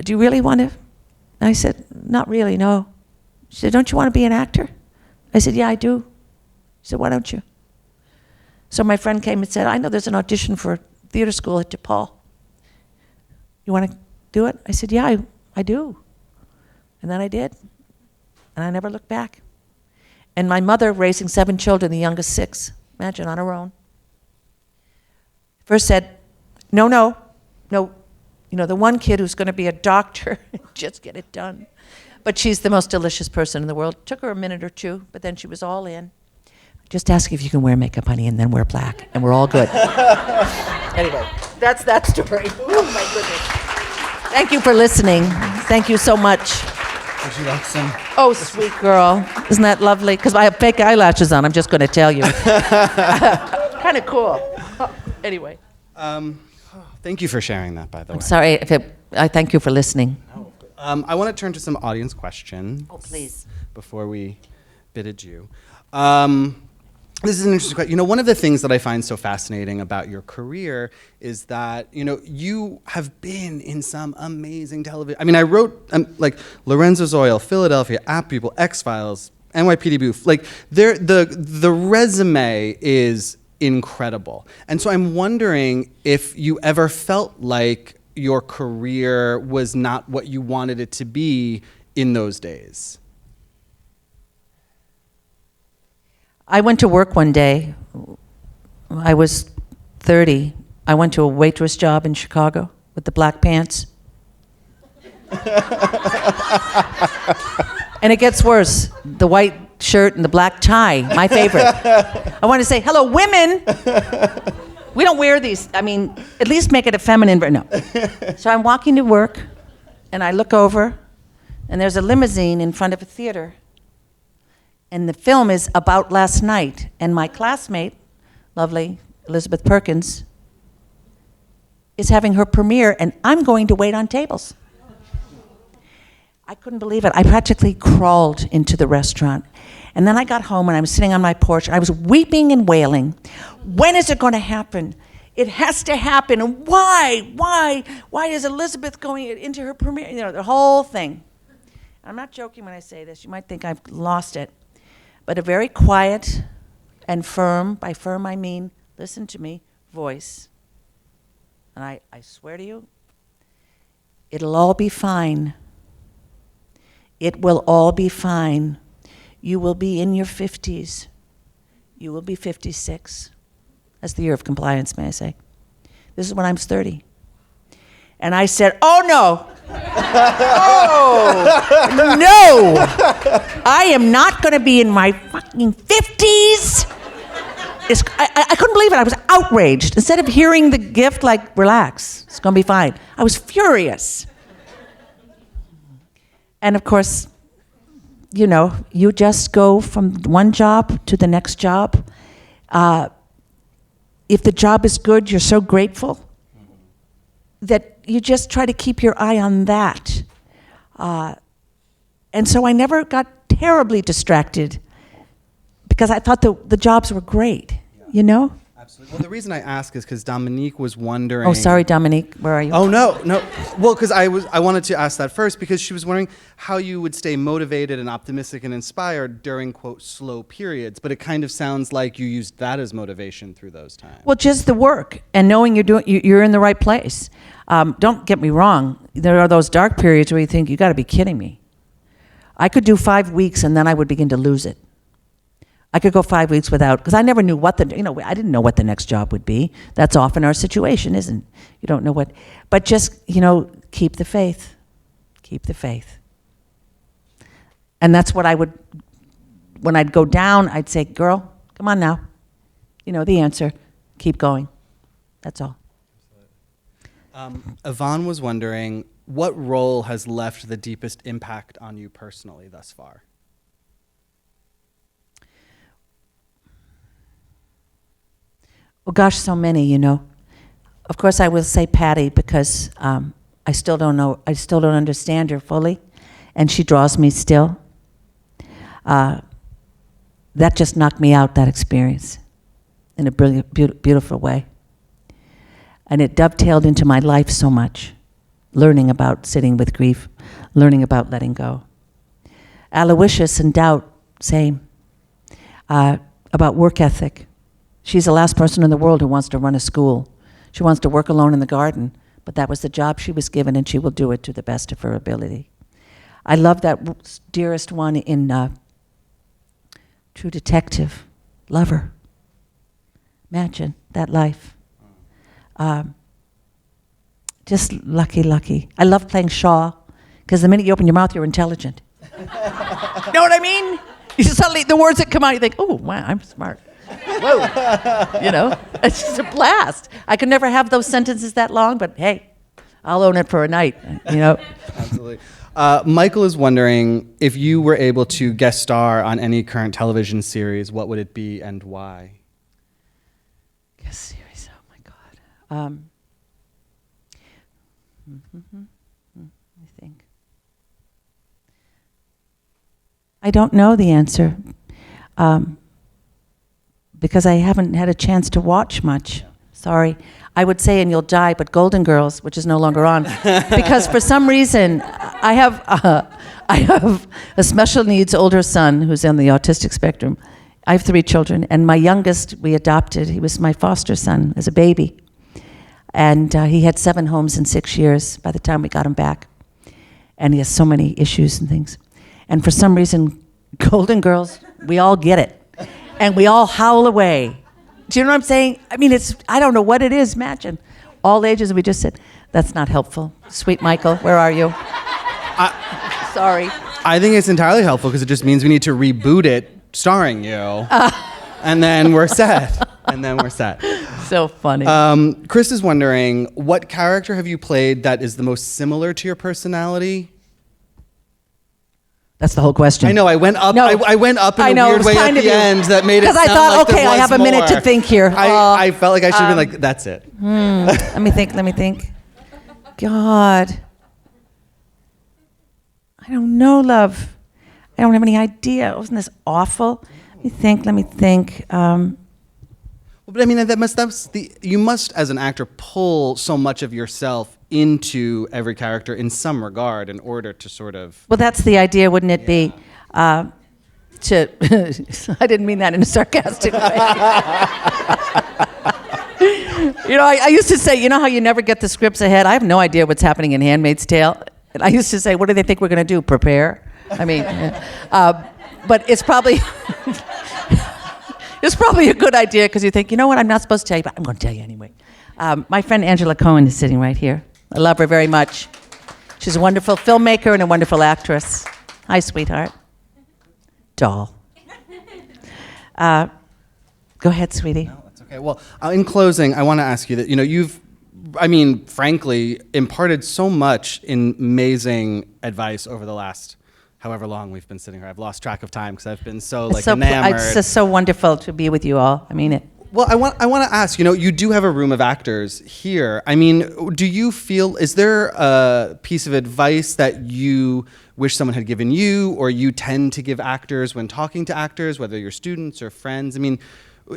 Do you really want to? I said, not really, no. She said, don't you want to be an actor? I said, yeah, I do. She said, why don't you? So my friend came and said, I know there's an audition for theater school at DePaul. You want to do it? I said, yeah, I do. And then I did. And I never looked back. And my mother, raising 7 children, the youngest 6, imagine, on her own, first said, no. You know, the one kid who's going to be a doctor, just get it done. But she's the most delicious person in the world. Took her a minute or two, but then she was all in. Just ask if you can wear makeup, honey, and then wear black, and we're all good. Anyway, that's that story. Oh, my goodness. Thank you for listening. Thank you so much. Would you like some? Oh, sweet girl. Isn't that lovely? Because I have fake eyelashes on, I'm just going to tell you. Kind of cool. Oh, anyway. Thank you for sharing that, by the way. I'm sorry. I thank you for listening. I want to turn to some audience questions. Oh, please. Before we bid adieu. This is an interesting question. You know, one of the things that I find so fascinating about your career is that, you know, you have been in some amazing television. I mean, I wrote like Lorenzo's Oil, Philadelphia, App People, X-Files, NYPD Booth. Like, the resume is incredible. And so I'm wondering if you ever felt like your career was not what you wanted it to be in those days. I went to work one day. I was 30. I went to a waitress job in Chicago with the black pants. And it gets worse. The white shirt and the black tie, my favorite. I want to say, hello, women. We don't wear these. I mean, at least make it a feminine, no. So I'm walking to work, and I look over, and there's a limousine in front of a theater. And the film is about last night. And my classmate, lovely Elizabeth Perkins, is having her premiere, and I'm going to wait on tables. I couldn't believe it. I practically crawled into the restaurant. And then I got home, and I was sitting on my porch, and I was weeping and wailing. When is it going to happen? It has to happen. And why? Why is Elizabeth going into her premiere? You know, the whole thing. I'm not joking when I say this. You might think I've lost it. But a very quiet and firm, by firm I mean, listen to me, voice. And I swear to you, it'll all be fine. It will all be fine. You will be in your 50s. You will be 56. That's the year of compliance, may I say. This is when I was 30. And I said, oh no. Oh, no. I am not going to be in my fucking 50s. I couldn't believe it. I was outraged. Instead of hearing the gift, like, relax, it's going to be fine. I was furious. And of course, you know, you just go from one job to the next job. If the job is good, you're so grateful that you just try to keep your eye on that. And so I never got terribly distracted because I thought the jobs were great, you know? Absolutely. Well, the reason I ask is because Dominique was wondering. Oh, sorry, Dominique, where are you? Oh, no. Well, because I wanted to ask that first because she was wondering how you would stay motivated and optimistic and inspired during, quote, slow periods. But it kind of sounds like you used that as motivation through those times. Well, just the work and knowing you're in the right place. Don't get me wrong. There are those dark periods where you think, you got to be kidding me. I could do 5 weeks and then I would begin to lose it. I could go 5 weeks without, because I never knew I didn't know what the next job would be. That's often our situation, isn't it? You don't know what, but just, keep the faith. Keep the faith. And that's what I would, when I'd go down, I'd say, girl, come on now. You know the answer. Keep going. That's all. Yvonne was wondering, what role has left the deepest impact on you personally thus far? Oh gosh, so many, you know. Of course, I will say Patty because I still don't know, I still don't understand her fully, and she draws me still. That just knocked me out, that experience, in a brilliant, beautiful way. And it dovetailed into my life so much, learning about sitting with grief, learning about letting go. Aloysius and Doubt, same, about work ethic. She's the last person in the world who wants to run a school. She wants to work alone in the garden, but that was the job she was given, and she will do it to the best of her ability. I love that dearest one in True Detective. Love her. Imagine that life. Just lucky. I love playing Shaw, because the minute you open your mouth, you're intelligent. You know what I mean? You suddenly, the words that come out, you think, oh, wow, I'm smart. Whoa. You know, it's just a blast. I could never have those sentences that long, but hey, I'll own it for a night, you know. Absolutely. Michael is wondering, if you were able to guest star on any current television series, what would it be and why? Guest series, oh my God. I think. I don't know the answer. Because I haven't had a chance to watch much. Sorry. I would say And You'll Die, but Golden Girls, which is no longer on. Because for some reason, I have a special needs older son who's on the autistic spectrum. I have 3 children, and my youngest we adopted. He was my foster son as a baby. And he had 7 homes in 6 years by the time we got him back. And he has so many issues and things. And for some reason, Golden Girls, we all get it. And we all howl away. Do you know what I'm saying? I mean, I don't know what it is, imagine. All ages, we just said, that's not helpful. Sweet Michael, where are you? Sorry. I think it's entirely helpful because it just means we need to reboot it starring you. And then we're set. So funny. Chris is wondering, what character have you played that is the most similar to your personality? That's the whole question. I know, I went up in a weird way at the end that made it sound like there was more. Because I thought, okay, I have a minute to think here. I felt like I should have been like, that's it. Let me think. God. I don't know, love. I don't have any idea. Wasn't this awful? Let me think. But I mean, you must, as an actor, pull so much of yourself into every character in some regard in order to sort of... Well, that's the idea, wouldn't it be? I didn't mean that in a sarcastic way. You know, I used to say, you know how you never get the scripts ahead? I have no idea what's happening in *Handmaid's Tale*. And I used to say, what do they think we're going to do? Prepare? I mean, but it's probably... It's probably a good idea because you think, you know what, I'm not supposed to tell you, but I'm going to tell you anyway. My friend Angela Cohen is sitting right here. I love her very much. She's a wonderful filmmaker and a wonderful actress. Hi, sweetheart. Doll. Go ahead, sweetie. No, that's okay. Well, in closing, I want to ask you that, you know, you've, frankly, imparted so much in amazing advice over the last however long we've been sitting here. I've lost track of time because I've been so enamored. It's just so wonderful to be with you all. I mean it. Well, I want to ask, you know, you do have a room of actors here. I mean, do you feel, is there a piece of advice that you wish someone had given you, or you tend to give actors when talking to actors, whether you're students or friends? I mean,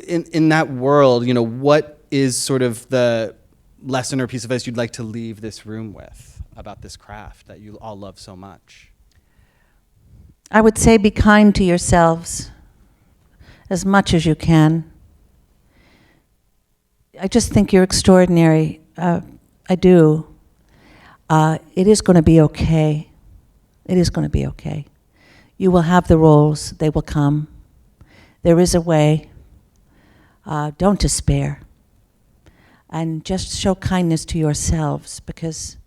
in that world, you know, what is sort of the lesson or piece of advice you'd like to leave this room with about this craft that you all love so much? I would say be kind to yourselves as much as you can. I just think you're extraordinary. I do. It is going to be okay. It is going to be okay. You will have the roles. They will come. There is a way. Don't despair. And just show kindness to yourselves, because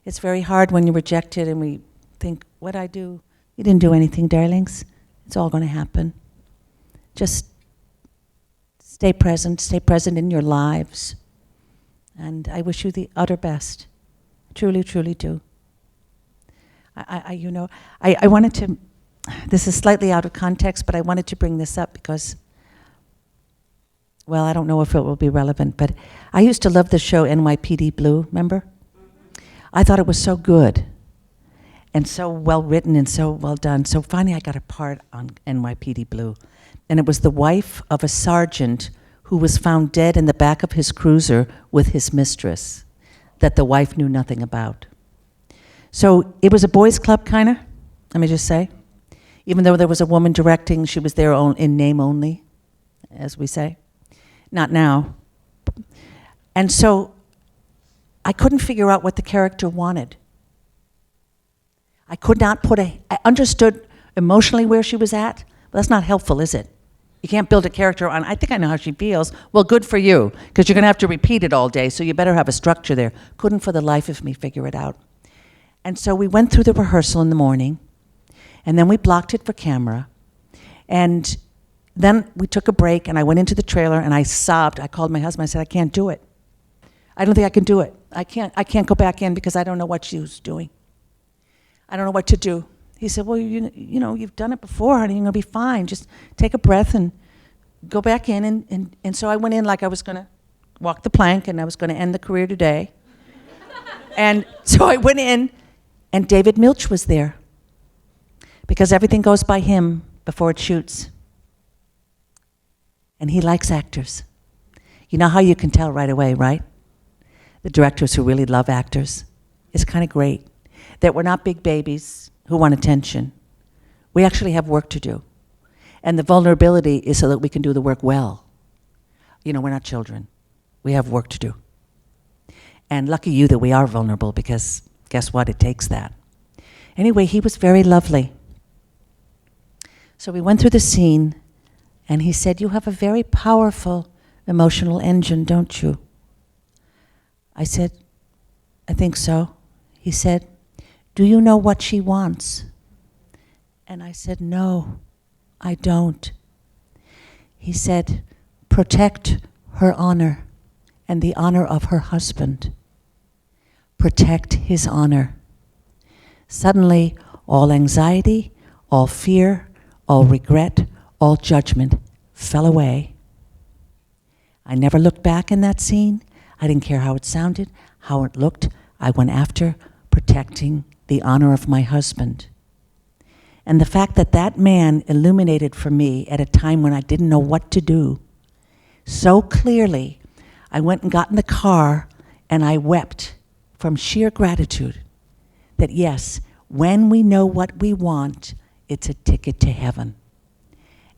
it's very hard when you're rejected and we think, what'd I do? You didn't do anything, darlings. It's all going to happen. Just stay present in your lives. And I wish you the utter best. Truly, truly do. I wanted to, this is slightly out of context, but I wanted to bring this up because, well, I don't know if it will be relevant, but I used to love the show NYPD Blue, remember? I thought it was so good and so well written and so well done. So finally I got a part on NYPD Blue. And it was the wife of a sergeant who was found dead in the back of his cruiser with his mistress that the wife knew nothing about. So it was a boys' club, kind of, let me just say. Even though there was a woman directing, she was there in name only, as we say. Not now. And so I couldn't figure out what the character wanted. I could not I understood emotionally where she was at, but that's not helpful, is it? You can't build a character on, I think I know how she feels. Well, good for you, because you're going to have to repeat it all day, so you better have a structure there. Couldn't for the life of me figure it out. And so we went through the rehearsal in the morning, and then we blocked it for camera. And then we took a break, and I went into the trailer, and I sobbed. I called my husband. I said, I can't do it. I don't think I can do it. I can't go back in because I don't know what she was doing. I don't know what to do. He said, well, you know, you've done it before, honey. You're going to be fine. Just take a breath and go back in. And so I went in like I was going to walk the plank, and I was going to end the career today. And so I went in, and David Milch was there because everything goes by him before it shoots. And he likes actors. You know how you can tell right away, right? The directors who really love actors. It's kind of great that we're not big babies who want attention. We actually have work to do. And the vulnerability is so that we can do the work well. You know, we're not children. We have work to do. And lucky you that we are vulnerable, because guess what? It takes that. Anyway, he was very lovely. So we went through the scene, and he said, you have a very powerful emotional engine, don't you? I said, I think so. He said, do you know what she wants? And I said, no, I don't. He said, protect her honor and the honor of her husband. Protect his honor. Suddenly, all anxiety, all fear, all regret, all judgment fell away. I never looked back in that scene. I didn't care how it sounded, how it looked. I went after protecting the honor of my husband. And the fact that that man illuminated for me at a time when I didn't know what to do, so clearly, I went and got in the car and I wept from sheer gratitude that yes, when we know what we want, it's a ticket to heaven.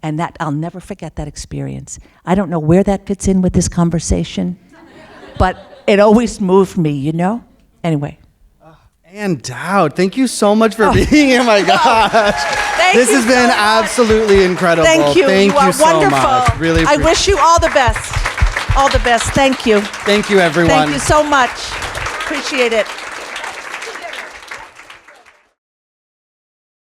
And that, I'll never forget that experience. I don't know where that fits in with this conversation, but it always moved me, you know? Anyway. Ann Dowd, thank you so much for being here. My gosh. This has been absolutely incredible. Thank you. Thank you so wonderful. much. Really I wish you all the best. All the best. Thank you. Thank you, everyone. Thank you so much. Appreciate it.